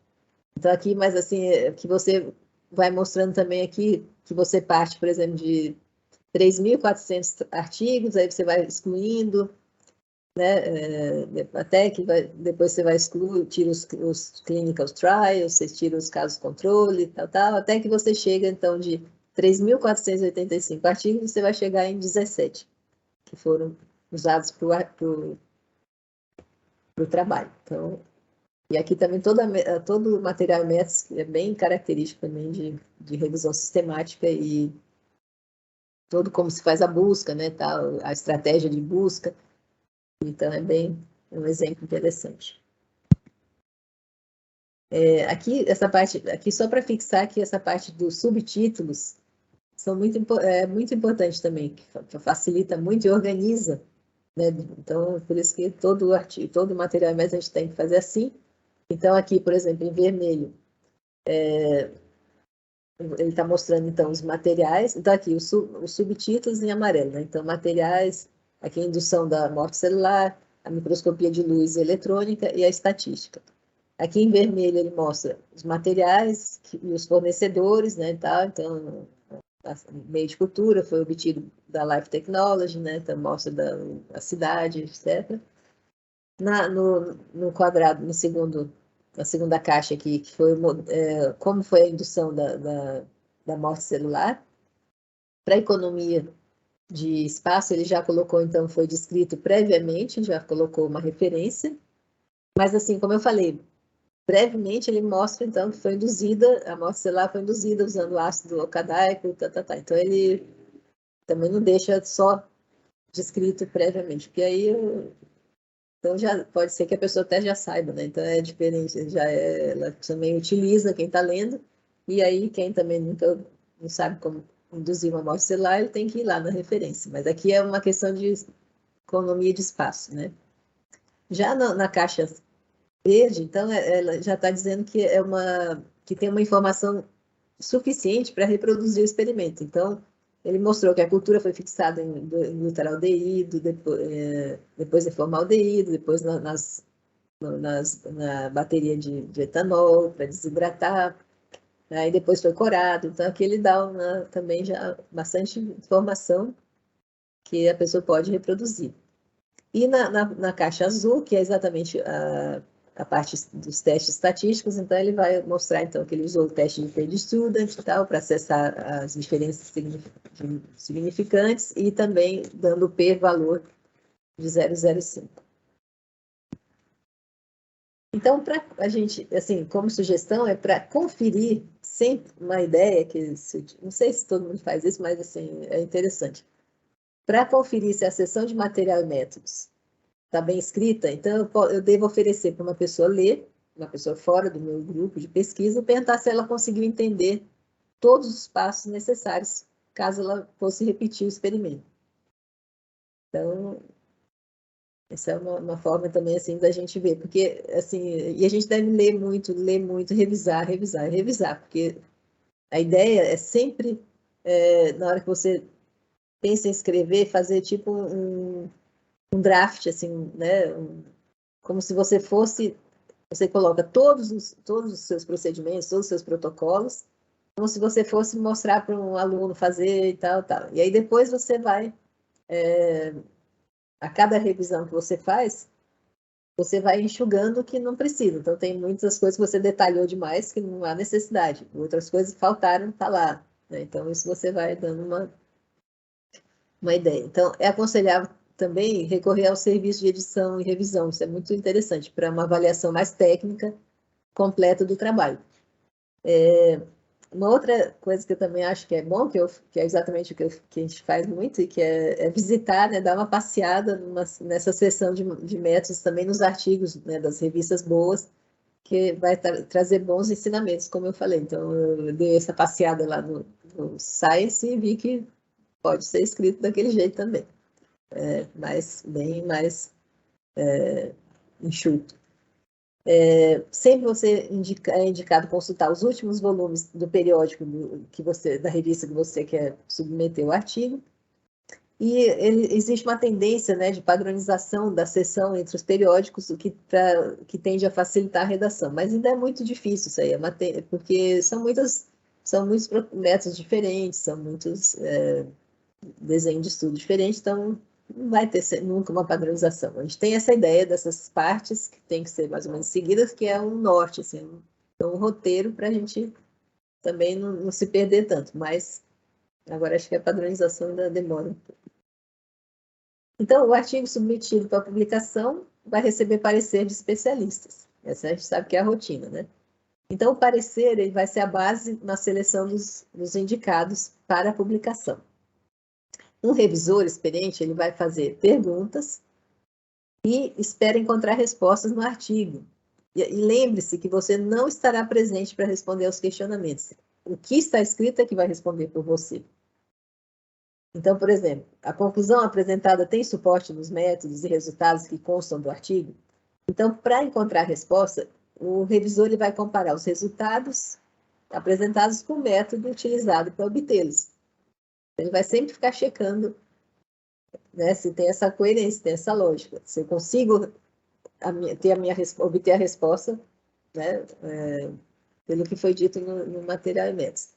Então, aqui, mas assim, que você vai mostrando também aqui que você parte, por exemplo, de 3.400 artigos, aí você vai excluindo, né? Até que depois você vai excluir, tira os clinical trials, você tira os casos controle, tal, até que você chega, então, de 3.485 artigos, você vai chegar em 17, que foram usados para o trabalho. Então, e aqui também todo o material METS é bem característico também de revisão sistemática e todo como se faz a busca, né, tal, a estratégia de busca. Então, é um exemplo interessante. Aqui, essa parte, aqui só para fixar que essa parte dos subtítulos são muito importante também, que facilita muito e organiza, né? Então, por isso que todo artigo, todo material METS a gente tem que fazer assim. Então, aqui, por exemplo, em vermelho, ele está mostrando, então, os materiais. Então, aqui, os subtítulos em amarelo, né? Então, materiais, aqui a indução da morte celular, a microscopia de luz eletrônica e a estatística. Aqui em vermelho ele mostra os materiais e os fornecedores, né, e tal. Então, o meio de cultura foi obtido da Life Technology, né? Então, mostra da cidade, etc. No quadrado, na segunda caixa aqui, que foi como foi a indução da morte celular. Para a economia de espaço, ele já colocou, então, foi descrito previamente, já colocou uma referência. Mas, assim, como eu falei, brevemente ele mostra, então, que foi induzida, a morte celular foi induzida usando ácido ocadaico, Então, ele também não deixa só descrito previamente, porque aí então já pode ser que a pessoa até já saiba, né? Então é diferente, ela também utiliza quem está lendo, e aí quem também nunca não sabe como induzir uma morte celular, ele tem que ir lá na referência. Mas aqui é uma questão de economia de espaço, né? Já na caixa verde, então ela já está dizendo que tem uma informação suficiente para reproduzir o experimento. Então ele mostrou que a cultura foi fixada em glutaraldeído, depois em formaldeído, depois na bateria de etanol para desidratar, aí depois foi corado. Então aqui ele dá também já bastante informação que a pessoa pode reproduzir. E na caixa azul, que é exatamente a parte dos testes estatísticos, então ele vai mostrar então, que ele usou o teste de Paid Student e tal, para acessar as diferenças significantes e também dando o p-valor de 0,05. Então, para a gente, assim, como sugestão, é para conferir sempre uma ideia, que não sei se todo mundo faz isso, mas assim, é interessante. Para conferir se a seção de material e métodos está bem escrita, então eu devo oferecer para uma pessoa ler, uma pessoa fora do meu grupo de pesquisa, e perguntar se ela conseguiu entender todos os passos necessários, caso ela fosse repetir o experimento. Então, essa é uma forma também, assim, da gente ver, porque, assim, e a gente deve ler muito, revisar, porque a ideia é sempre, na hora que você pensa em escrever, fazer tipo um draft, assim, né, como se você coloca todos os seus procedimentos, todos os seus protocolos, como se você fosse mostrar para um aluno fazer e tal. E aí depois você vai, a cada revisão que você faz, você vai enxugando o que não precisa. Então tem muitas coisas que você detalhou demais que não há necessidade, outras coisas que faltaram, tá lá, né? Então isso você vai dando uma ideia. Então é aconselhável também recorrer ao serviço de edição e revisão. Isso é muito interessante para uma avaliação mais técnica completa do trabalho. Uma outra coisa que eu também acho que é bom, que é exatamente o que a gente faz muito, e que é visitar, né, dar uma passeada nessa seção de métodos também nos artigos, né, das revistas boas, que vai trazer bons ensinamentos, como eu falei. Então, eu dei essa passeada lá no Science e vi que pode ser escrito daquele jeito também, bem mais enxuto. Sempre você é indicado consultar os últimos volumes do periódico da revista que você quer submeter o artigo. E existe uma tendência, né, de padronização da seção entre os periódicos, o que tende a facilitar a redação. Mas ainda é muito difícil isso aí, porque são muitas são muitos métodos diferentes, são muitos desenhos de estudo diferentes, então não vai ter nunca uma padronização. A gente tem essa ideia dessas partes que tem que ser mais ou menos seguidas, que é um norte, assim, um roteiro para a gente também não se perder tanto, mas agora acho que a padronização ainda demora um pouco. Então, o artigo submetido para publicação vai receber parecer de especialistas. Essa a gente sabe que é a rotina, né? Então, o parecer ele vai ser a base na seleção dos indicados para a publicação. Um revisor experiente ele vai fazer perguntas e espera encontrar respostas no artigo. E lembre-se que você não estará presente para responder aos questionamentos. O que está escrito é que vai responder por você. Então, por exemplo, a conclusão apresentada tem suporte nos métodos e resultados que constam do artigo? Então, para encontrar a resposta, o revisor ele vai comparar os resultados apresentados com o método utilizado para obtê-los. Ele vai sempre ficar checando, né, se tem essa coerência, tem essa lógica. Se eu consigo obter a resposta, né, pelo que foi dito no material e métodos.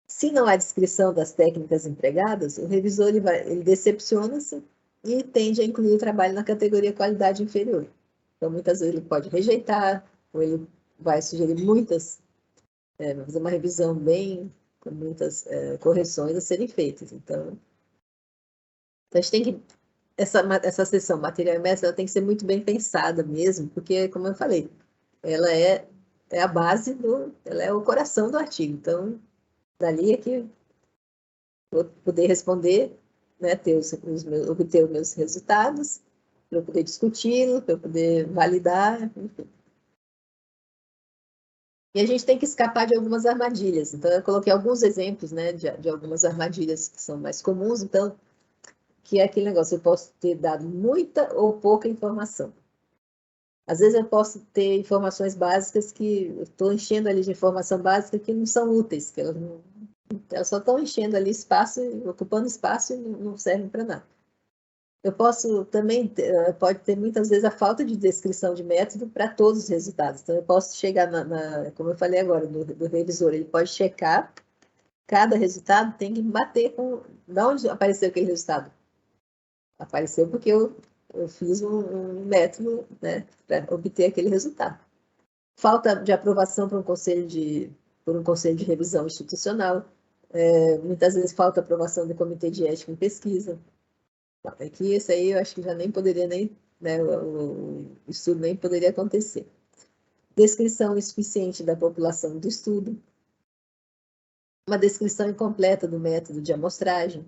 Se não há descrição das técnicas empregadas, o revisor ele decepciona-se e tende a incluir o trabalho na categoria qualidade inferior. Então, muitas vezes ele pode rejeitar, ou ele vai sugerir muitas, vai fazer uma revisão com muitas correções a serem feitas. Então, a gente tem que, essa seção material e método, ela tem que ser muito bem pensada mesmo, porque, como eu falei, ela é a base ela é o coração do artigo. Então, dali é que vou poder responder, né, obter os meus resultados, para eu poder discuti-lo, para eu poder validar, enfim. E a gente tem que escapar de algumas armadilhas. Então, eu coloquei alguns exemplos, né, de algumas armadilhas que são mais comuns. Então, que é aquele negócio, eu posso ter dado muita ou pouca informação. Às vezes eu posso ter informações básicas que eu estou enchendo ali de informação básica que não são úteis, que elas só estão enchendo ali espaço, ocupando espaço e não servem para nada. Eu posso também, pode ter muitas vezes a falta de descrição de método para todos os resultados. Então, eu posso chegar como eu falei agora, do revisor, ele pode checar cada resultado, tem que bater com de onde apareceu aquele resultado. Apareceu porque eu fiz um método, né, para obter aquele resultado. Falta de aprovação por um conselho de revisão institucional. Muitas vezes falta aprovação do comitê de ética em pesquisa. Aqui, isso aí eu acho que já nem poderia, né, o estudo nem poderia acontecer. Descrição insuficiente da população do estudo. Uma descrição incompleta do método de amostragem.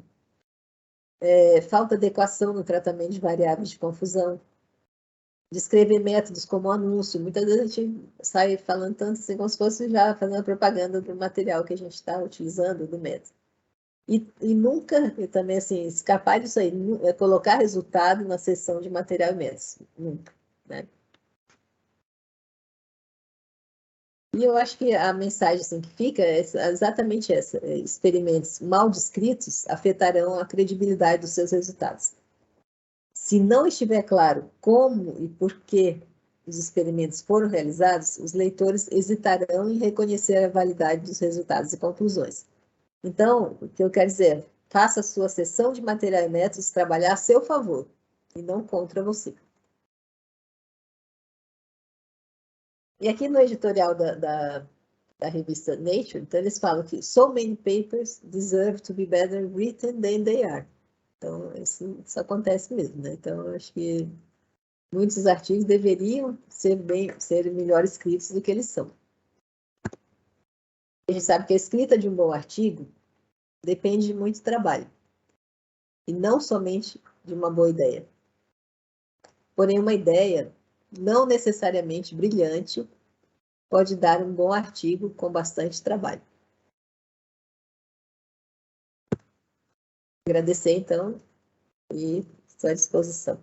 Falta de adequação no tratamento de variáveis de confusão. Descrever métodos como anúncio. Muitas vezes a gente sai falando tanto assim, como se fosse já fazendo propaganda do material que a gente está utilizando, do método. E nunca, e também assim, escapar disso aí, colocar resultado na seção de material e métodos. Nunca, né? E eu acho que a mensagem assim, que fica é exatamente essa. Experimentos mal descritos afetarão a credibilidade dos seus resultados. Se não estiver claro como e por que os experimentos foram realizados, os leitores hesitarão em reconhecer a validade dos resultados e conclusões. Então, o que eu quero dizer é, faça a sua seção de material e métodos trabalhar a seu favor e não contra você. E aqui no editorial da revista Nature, então eles falam que so many papers deserve to be better written than they are. Então, isso acontece mesmo, né? Então, eu acho que muitos artigos deveriam ser melhor escritos do que eles são. A gente sabe que a escrita de um bom artigo depende de muito trabalho, e não somente de uma boa ideia. Porém, uma ideia não necessariamente brilhante pode dar um bom artigo com bastante trabalho. Agradecer, então, e estou à disposição.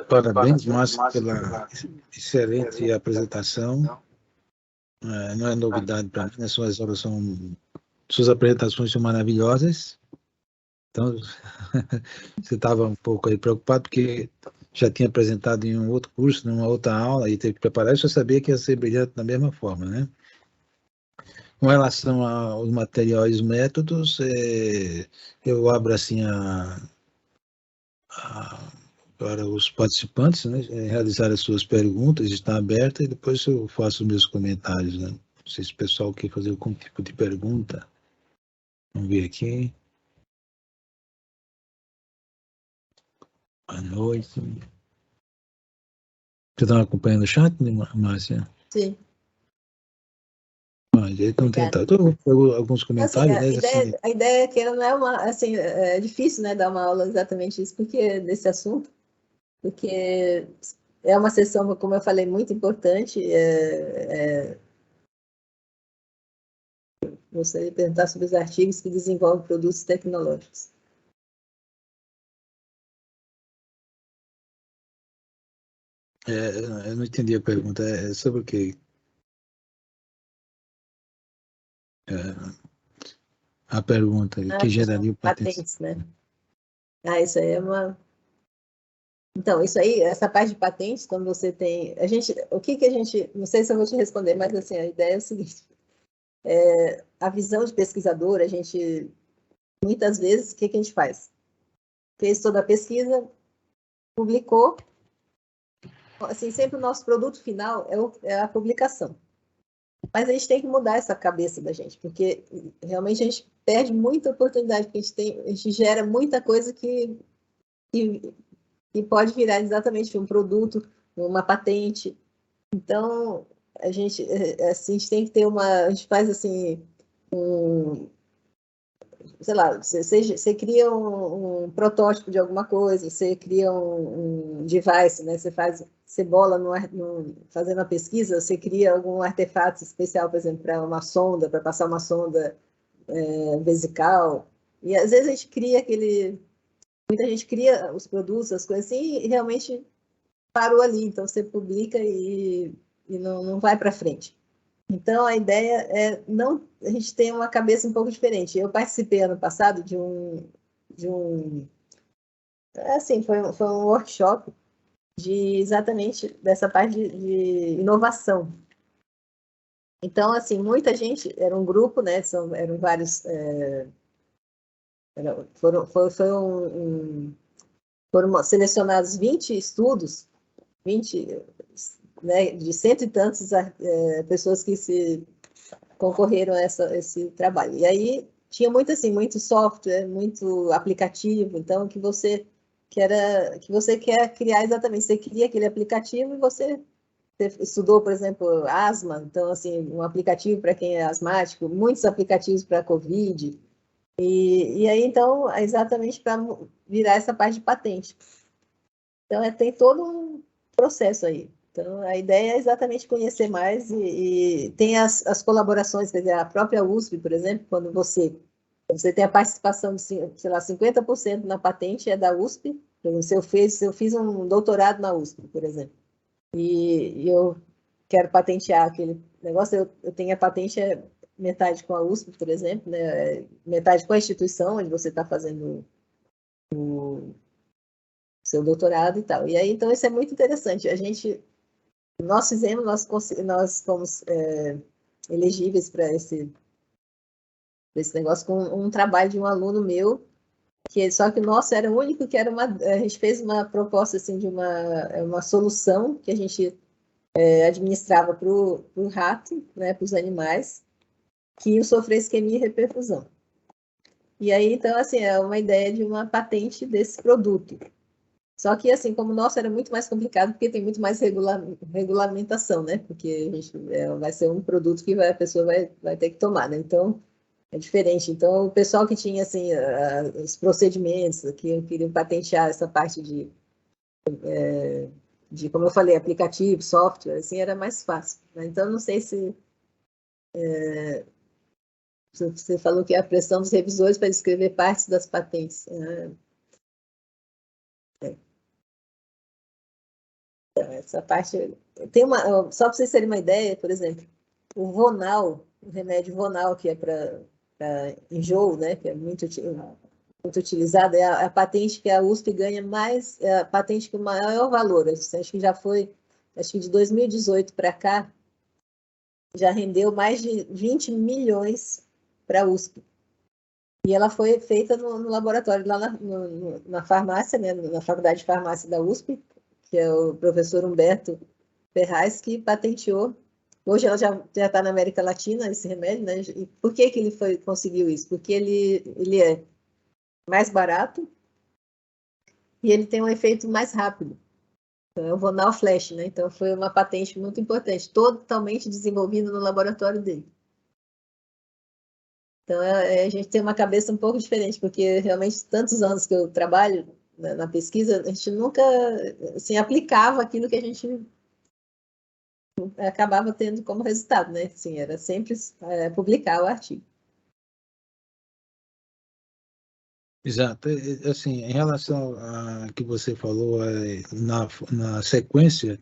Parabéns, Márcio, pela excelente apresentação. Não é novidade para mim, né? Suas apresentações são maravilhosas. Então, você estava um pouco aí preocupado, porque já tinha apresentado em um outro curso, numa outra aula, e teve que preparar, eu já sabia que ia ser brilhante da mesma forma, né? Com relação aos materiais e métodos, eu abro assim para os participantes, né, realizar as suas perguntas, está aberta, e depois eu faço meus comentários, né? Não sei se o pessoal quer fazer algum tipo de pergunta. Vamos ver aqui. Boa noite. Você está acompanhando o chat, né, Márcia? Sim. Então, tentar. Alguns comentários, Assim, né? Assim, a ideia é que não é uma, assim, é difícil, né, dar uma aula exatamente isso, porque desse assunto, porque é uma sessão, como eu falei, muito importante. Gostaria de perguntar sobre os artigos que desenvolvem produtos tecnológicos. eu não entendi a pergunta. É sobre o quê? A pergunta, que geraria o patente. Patentes, né? Isso aí é uma... Então, isso aí, essa parte de patentes, quando você tem... o que a gente... Não sei se eu vou te responder, mas assim, a ideia é o seguinte. A visão de pesquisador, a gente... Muitas vezes, o que a gente faz? Fez toda a pesquisa, publicou. Assim, sempre o nosso produto final é a publicação. Mas a gente tem que mudar essa cabeça da gente, porque realmente a gente perde muita oportunidade, porque a gente gera muita coisa que pode virar exatamente um produto, uma patente. Então, assim, a gente tem que ter a gente faz assim, sei lá, você cria um protótipo de alguma coisa, você cria um device, né? Você bola fazendo a pesquisa, você cria algum artefato especial, por exemplo, para uma sonda, para passar uma sonda vesical. E às vezes a gente cria muita gente cria os produtos, as coisas assim, e realmente parou ali. Então você publica e não vai para frente. Então, a ideia é não a gente tem uma cabeça um pouco diferente. Eu participei ano passado assim, foi um workshop exatamente dessa parte de inovação. Então, assim, muita gente, era um grupo, né, eram vários, foram selecionados 20 estudos, 20, né, de cento e tantas pessoas que se concorreram a esse trabalho. E aí tinha muito assim, muito software, muito aplicativo, então que você quer criar exatamente, você cria aquele aplicativo e você estudou, por exemplo, asma, então assim, um aplicativo para quem é asmático, muitos aplicativos para COVID. E aí então é exatamente para virar essa parte de patente. Então tem todo um processo aí. Então, a ideia é exatamente conhecer mais e tem as colaborações, quer dizer, a própria USP, por exemplo, quando você tem a participação de, sei lá, 50% na patente é da USP. Por exemplo, se eu fiz um doutorado na USP, por exemplo, e eu quero patentear aquele negócio, eu tenho a patente metade com a USP, por exemplo, né, metade com a instituição onde você está fazendo o seu doutorado e tal. E aí, então, isso é muito interessante. Nós fizemos, nós fomos elegíveis para esse negócio com um trabalho de um aluno meu, só que o nosso era o único que era a gente fez uma proposta assim de uma solução que a gente administrava para o rato, né, para os animais, que iam sofrer isquemia e reperfusão. E aí, então, assim, é uma ideia de uma patente desse produto. Só que, assim, como o nosso era muito mais complicado, porque tem muito mais regulamentação, né? Porque vai ser um produto que a pessoa vai ter que tomar, né? Então, é diferente. Então, o pessoal que tinha, assim, os procedimentos, que queriam patentear essa parte como eu falei, aplicativo, software, assim, era mais fácil, né? Então, não sei se você falou que é a pressão dos revisores para descrever partes das patentes. Essa parte tem só para vocês terem uma ideia, por exemplo, o Vonal, o remédio Vonal, que é para enjoo, né, que é muito muito utilizada, é a patente que a USP ganha mais, é a patente com maior valor. Acho que já foi, acho que de 2018 para cá, já rendeu mais de 20 milhões para a USP. E ela foi feita no laboratório, lá na farmácia, né, na Faculdade de Farmácia da USP, que é o professor Humberto Ferraz, que patenteou. Hoje ela já está na América Latina, esse remédio, né? E por que ele conseguiu isso? Porque ele é mais barato e ele tem um efeito mais rápido. Então, é o Vonal Flash, né? Então, foi uma patente muito importante, totalmente desenvolvida no laboratório dele. Então, a gente tem uma cabeça um pouco diferente, porque realmente, tantos anos que eu trabalho na pesquisa, a gente nunca assim, aplicava aquilo que a gente acabava tendo como resultado, né? Assim, era sempre publicar o artigo. Exato. Assim, em relação a que você falou na sequência,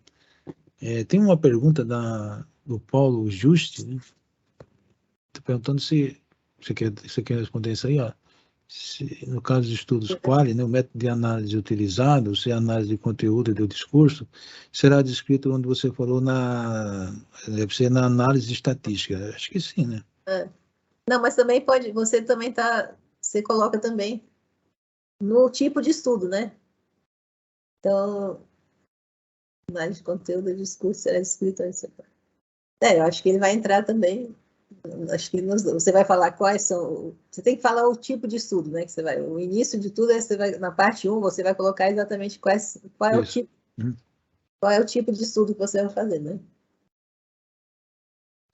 tem uma pergunta do Paulo Juste, né? Tô perguntando se você quer responder isso aí, ó. No caso de estudos quali, né, o método de análise utilizado, se a análise de conteúdo e do discurso, será descrito onde você falou deve ser na análise estatística. Acho que sim, né? Não, mas também pode, você coloca também no tipo de estudo, né? Então, análise de conteúdo e discurso será descrito aí. Eu acho que ele vai entrar também. Acho que você vai falar quais são. Você tem que falar o tipo de estudo, né? Que você vai. O início de tudo, você vai, na parte 1, você vai colocar exatamente qual é o tipo. Qual é o tipo de estudo que você vai fazer, né?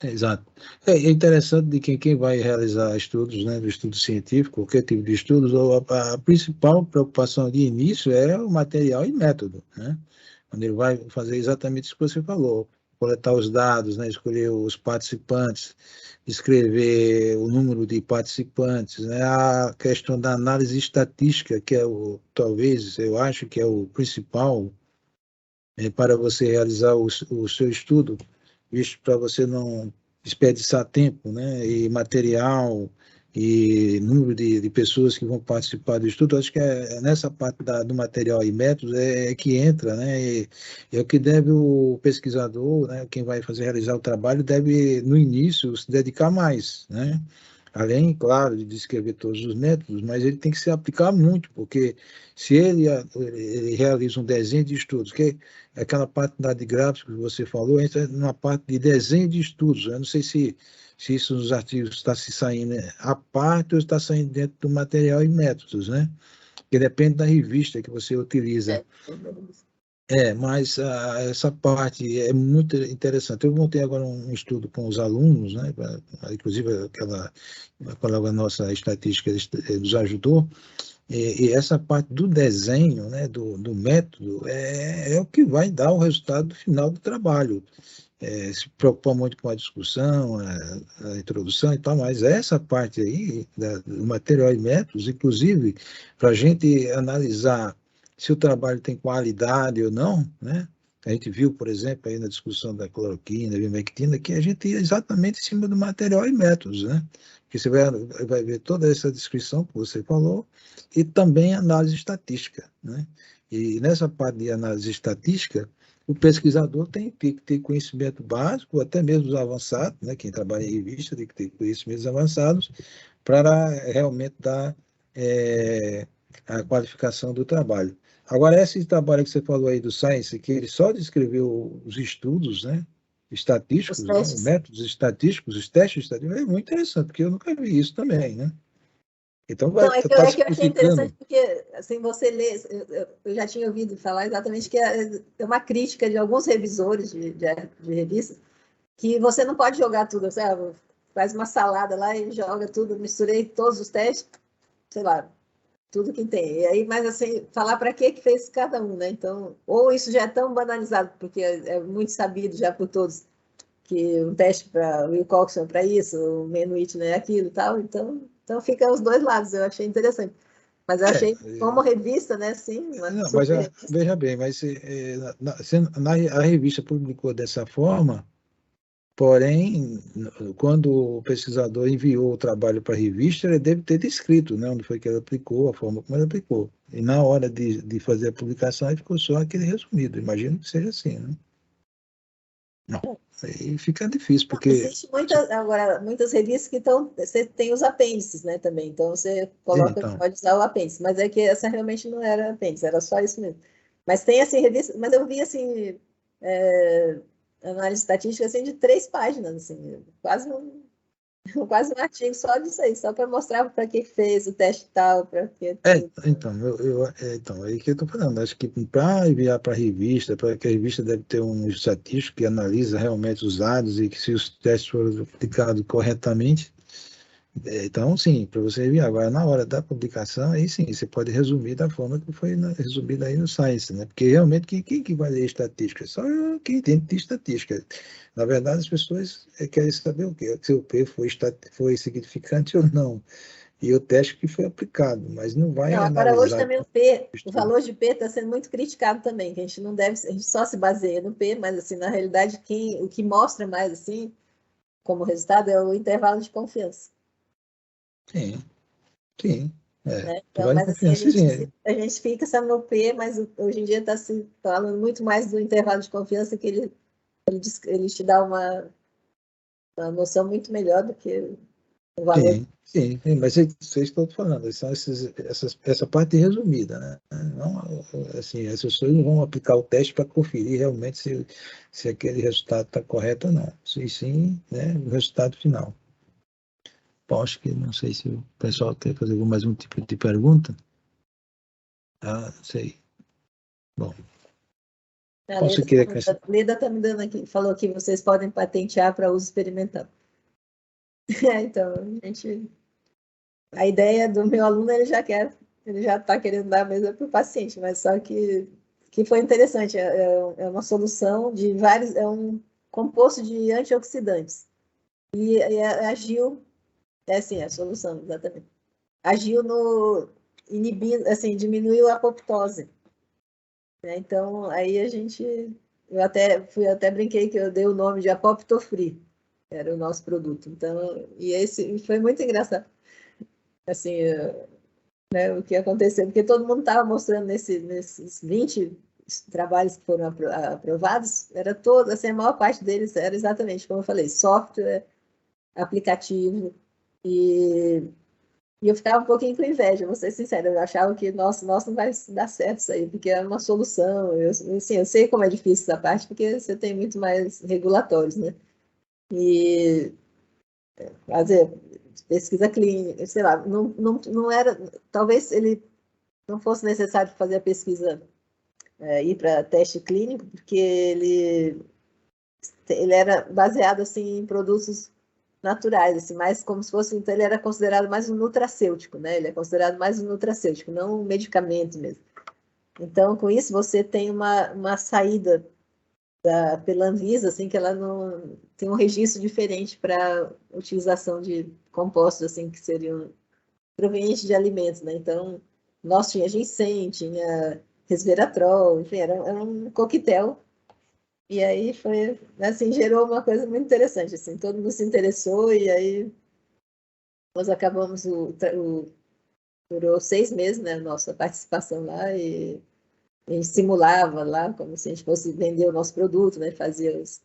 Exato. É interessante de quem vai realizar estudos, né, do estudo científico, qualquer tipo de estudos, a principal preocupação de início é o material e método, né? Onde ele vai fazer exatamente isso que você falou, coletar os dados, né, escolher os participantes, escrever o número de participantes, né, a questão da análise estatística, que é talvez, eu acho que é o principal para você realizar o seu estudo, visto para você não desperdiçar tempo, né, e material e número de pessoas que vão participar do estudo. Acho que nessa parte do material e métodos que entra, né, e é o que deve o pesquisador, né, quem vai realizar o trabalho, deve, no início, se dedicar mais, né, além, claro, de descrever todos os métodos, mas ele tem que se aplicar muito, porque se ele realiza um desenho de estudos, que é aquela parte de gráficos que você falou, entra numa parte de desenho de estudos. Eu não sei se isso nos artigos está se saindo à parte ou está saindo dentro do material e métodos, né? Porque depende da revista que você utiliza. Mas essa parte é muito interessante. Eu montei agora um estudo com os alunos, né? Inclusive aquela colega nossa estatística nos ajudou. E essa parte do desenho, né, do método, é o que vai dar o resultado final do trabalho. Se preocupar muito com a discussão, a introdução e tal, mas essa parte aí do material e métodos, inclusive, para a gente analisar se o trabalho tem qualidade ou não, né? A gente viu, por exemplo, aí na discussão da cloroquina, da ivermectina, que a gente ia exatamente em cima do material e métodos, né? Porque você vai ver toda essa descrição que você falou e também análise estatística, né? E nessa parte de análise estatística, o pesquisador tem que ter conhecimento básico, até mesmo avançado, né? Quem trabalha em revista tem que ter conhecimentos avançados para realmente dar a qualificação do trabalho. Agora, esse trabalho que você falou aí do Science, que ele só descreveu os estudos, né? Estatísticos, né? Métodos estatísticos, os testes estatísticos, é muito interessante, porque eu nunca vi isso também, né? Então, é que eu achei interessante porque, assim, você lê, eu já tinha ouvido falar exatamente que é uma crítica de alguns revisores de revistas, que você não pode jogar tudo, sabe? Faz uma salada lá e joga tudo, misturei todos os testes, sei lá, tudo que tem. E aí, mas assim, falar para que fez cada um, né? Então, ou isso já é tão banalizado, porque é muito sabido já por todos, que um teste para o Wilcoxon é para isso, o Menuit não é aquilo e tal, então fica os dois lados, eu achei interessante. Mas eu achei, como revista, né, sim, não, mas veja bem, mas a revista publicou dessa forma, Porém, quando o pesquisador enviou o trabalho para a revista, ele deve ter descrito, né, onde foi que ele aplicou, a forma como ele aplicou. E na hora de fazer a publicação, aí ficou só aquele resumido. Imagino que seja assim, né? Não, aí fica difícil, Não, porque... existe agora, muitas revistas que você tem os apêndices, né, também. Então, você coloca, Então, pode usar o apêndice. Mas é que essa realmente não era apêndice, era só isso mesmo. Mas tem, assim, revista... Mas eu vi, assim, análise estatística, assim, de 3 páginas, assim, quase um artigo só disso aí, só para mostrar para que fez o teste tal, para que tudo. então, então, aí que eu estou falando. Acho que para enviar para a revista, para que a revista deve ter um estatístico que analisa realmente os dados e que se os testes foram aplicados corretamente. Então, sim, para você enviar. Agora, na hora da publicação, aí sim, você pode resumir da forma que foi resumida aí no Science, né? Porque realmente, quem que vai ler estatística? Só quem entende de estatística. Na verdade, as pessoas querem saber o quê? Se o P foi significante ou não. E o teste que foi aplicado, mas não vai Não, agora hoje analisar também o P, o valor de P está sendo muito criticado também, que a gente não deve, a gente só se baseia no P, mas assim, na realidade, o que mostra mais assim, como resultado, é o intervalo de confiança. Sim, sim. Né? Então, Vale mas assim, confiança, sim. a gente fica só no P, mas hoje em dia está se falando muito mais do intervalo de confiança, que ele te dá uma noção muito melhor do que o valor. Sim, mas vocês estão falando, são essa parte resumida, né? Não, assim, as pessoas não vão aplicar o teste para conferir realmente se aquele resultado está correto ou não. Sim, né, o resultado final. Bom, acho que não sei se o pessoal quer fazer mais um tipo de pergunta. Ah, não sei. Bom, A você queria acrescentar? Leda está me dando aqui, falou que vocês podem patentear para uso experimental. Então, a ideia do meu aluno, ele já está querendo dar a mesa para o paciente, mas só que foi interessante, é uma solução de vários, é um composto de antioxidantes, e agiu, é assim, a solução, exatamente, agiu no, inibindo, assim, diminuiu a apoptose, né? Então, aí eu até brinquei que eu dei o nome de Apoptofree, era o nosso produto, então, e esse foi muito engraçado, assim, né, o que aconteceu, porque todo mundo estava mostrando nesses 20 trabalhos que foram aprovados, era todo, assim, a maior parte deles era exatamente como eu falei, software, aplicativo, e, e eu ficava um pouquinho com inveja, vou ser sincera, eu achava que, nossa, não vai dar certo isso aí, porque é uma solução, assim, eu sei como é difícil essa parte, porque você tem muito mais regulatórios, né? E fazer pesquisa clínica, sei lá, não era, talvez ele não fosse necessário fazer a pesquisa, ir para teste clínico, porque ele era baseado assim em produtos naturais, assim, mais como se fosse, então ele era considerado mais um nutracêutico, né? Ele é considerado mais um nutracêutico, não um medicamento mesmo. Então, com isso, você tem uma saída pela Anvisa, assim, que ela não tem um registro diferente para utilização de compostos assim que seriam provenientes de alimentos, né? Então, nós tinha ginseng, tinha resveratrol, enfim, era um coquetel. E aí foi, assim, gerou uma coisa muito interessante, assim, todo mundo se interessou e aí nós acabamos durou 6 meses, né, nossa participação lá e a gente simulava lá como se a gente fosse vender o nosso produto, né, fazia os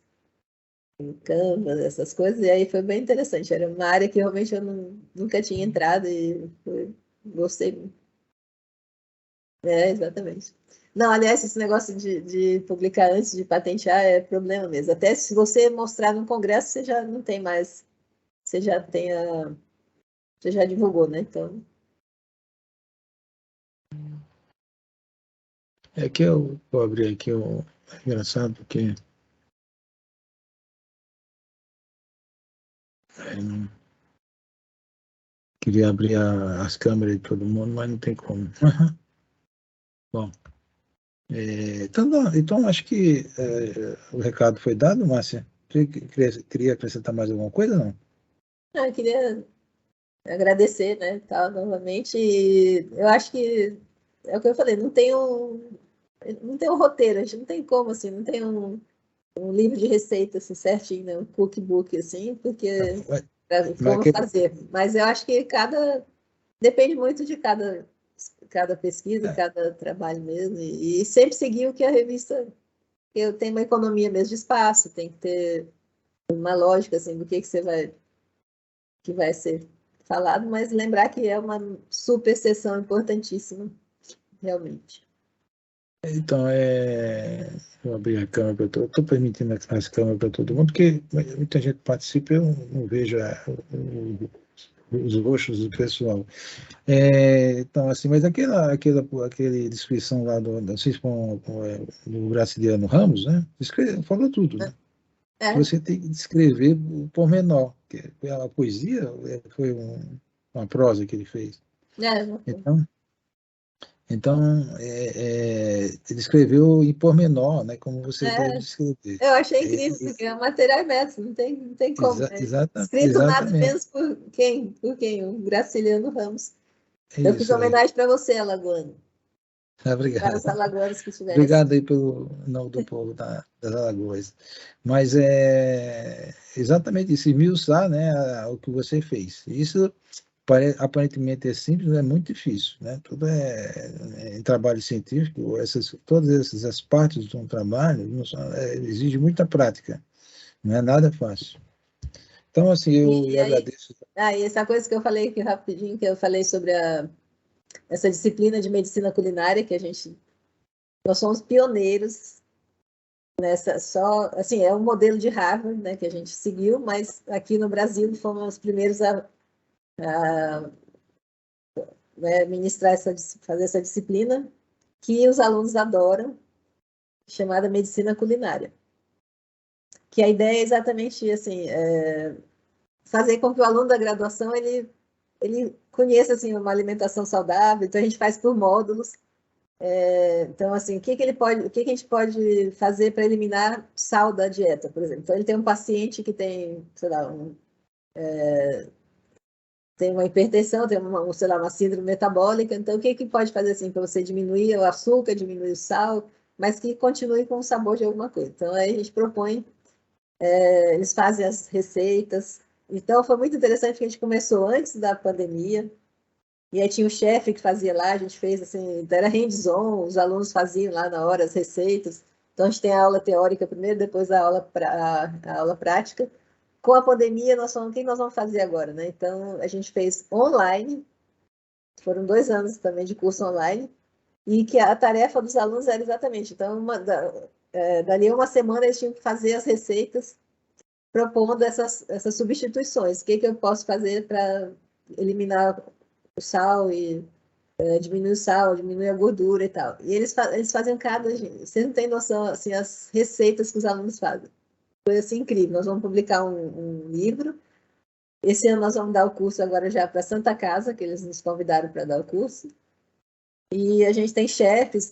canvas, essas coisas, e aí foi bem interessante, era uma área que realmente eu nunca tinha entrado e gostei muito. É, exatamente. Não, aliás, esse negócio de publicar antes de patentear é problema mesmo. Até se você mostrar no congresso, você já não tem mais, você já tem você já divulgou, né? Então, É que eu vou abrir aqui o... É engraçado, porque não queria abrir as câmeras de todo mundo, mas não tem como. Bom, então acho que o recado foi dado, Márcia. Você queria acrescentar mais alguma coisa, não? eu queria agradecer, né, tal, novamente, e eu acho que é o que eu falei, não tem um roteiro, a gente não tem como, assim, não tem um livro de receita, assim, certinho, né? Um cookbook, assim, porque como fazer. Mas eu acho que depende muito de cada pesquisa, cada trabalho mesmo, e sempre seguir o que a revista, eu tenho uma economia mesmo de espaço, tem que ter uma lógica, assim, do que vai ser falado, mas lembrar que é uma super sessão importantíssima, realmente. Então, vou abrir a câmera para todo mundo. Estou permitindo as câmeras para todo mundo, porque muita gente participa, eu não vejo os rostos do pessoal. Então, assim, mas aquele descrição lá do Graciliano Ramos, né? Falou tudo, né? Você tem que descrever o pormenor, que a poesia foi uma prosa que ele fez. Então, ele escreveu em pormenor, né, como você deve escrever. Eu achei incrível, porque é um material imenso, não tem como. Escrito nada menos por quem? O Graciliano Ramos. Eu fiz homenagem para você, alagoano. Obrigado. Para os alagoanos que estiverem. Obrigado aí pelo nome do povo das Alagoas. Mas é exatamente isso, esmiuçar, né, o que você fez. Isso aparentemente é simples, mas é muito difícil, né? Tudo em trabalho científico, todas essas partes de um trabalho exige muita prática, não é nada fácil. Então, assim, eu agradeço. E essa coisa que eu falei aqui rapidinho, que eu falei sobre essa disciplina de medicina culinária, que nós somos pioneiros nessa, assim, é um modelo de Harvard, né, que a gente seguiu, mas aqui no Brasil fomos os primeiros a fazer essa disciplina que os alunos adoram, chamada medicina culinária. Que a ideia é exatamente assim, fazer com que o aluno da graduação ele conheça assim, uma alimentação saudável, então a gente faz por módulos. Então, assim, o que a gente pode fazer para eliminar sal da dieta, por exemplo? Então, ele tem um paciente que tem, sei lá, tem uma hipertensão, tem sei lá, uma síndrome metabólica, então o que pode fazer assim para você diminuir o açúcar, diminuir o sal, mas que continue com o sabor de alguma coisa? Então, aí a gente propõe, eles fazem as receitas. Então, foi muito interessante que a gente começou antes da pandemia, e aí tinha o chefe que fazia lá, a gente fez assim, era hands-on, os alunos faziam lá na hora as receitas. Então, a gente tem a aula teórica primeiro, depois a aula prática. Com a pandemia, nós falamos, o que nós vamos fazer agora, né? Então, a gente fez online, foram 2 anos também de curso online, e que a tarefa dos alunos era exatamente, então, dali uma semana eles tinham que fazer as receitas, propondo essas substituições. O que eu posso fazer para eliminar o sal e diminuir o sal, diminuir a gordura e tal. E eles faziam vocês não têm noção, assim, as receitas que os alunos fazem. Foi assim incrível. Nós vamos publicar um livro. Esse ano nós vamos dar o curso agora já para Santa Casa, que eles nos convidaram para dar o curso. E a gente tem chefes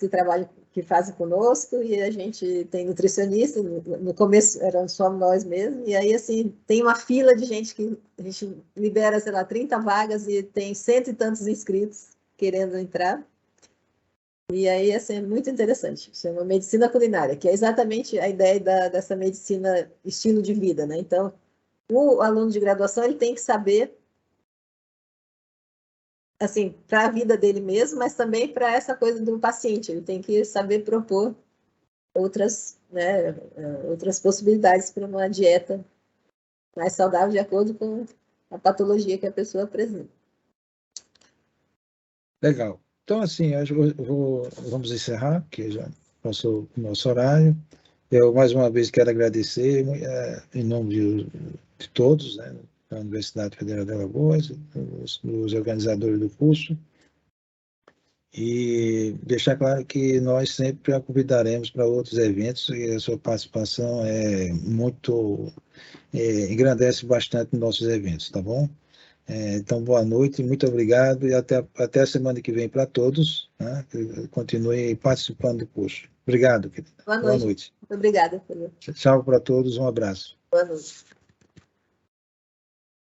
que fazem conosco, e a gente tem nutricionista. No começo eram só nós mesmos, e aí assim tem uma fila de gente que a gente libera, sei lá, 30 vagas e tem 100 e tantos inscritos querendo entrar. E aí assim, é muito interessante. Chama medicina culinária, que é exatamente a ideia dessa medicina estilo de vida, né? Então, o aluno de graduação ele tem que saber, assim, para a vida dele mesmo, mas também para essa coisa do paciente. Ele tem que saber propor outras possibilidades para uma dieta mais saudável de acordo com a patologia que a pessoa apresenta. Legal. Então, assim, vamos encerrar, porque já passou o nosso horário. Eu, mais uma vez, quero agradecer, em nome de todos, né, da Universidade Federal de Alagoas, os organizadores do curso, e deixar claro que nós sempre a convidaremos para outros eventos, e a sua participação engrandece bastante nos nossos eventos, tá bom? Então, boa noite, muito obrigado, e até a semana que vem para todos, né? Continue participando do curso. Obrigado, querida. Boa noite. Muito obrigada. Tchau para todos, um abraço. Boa noite.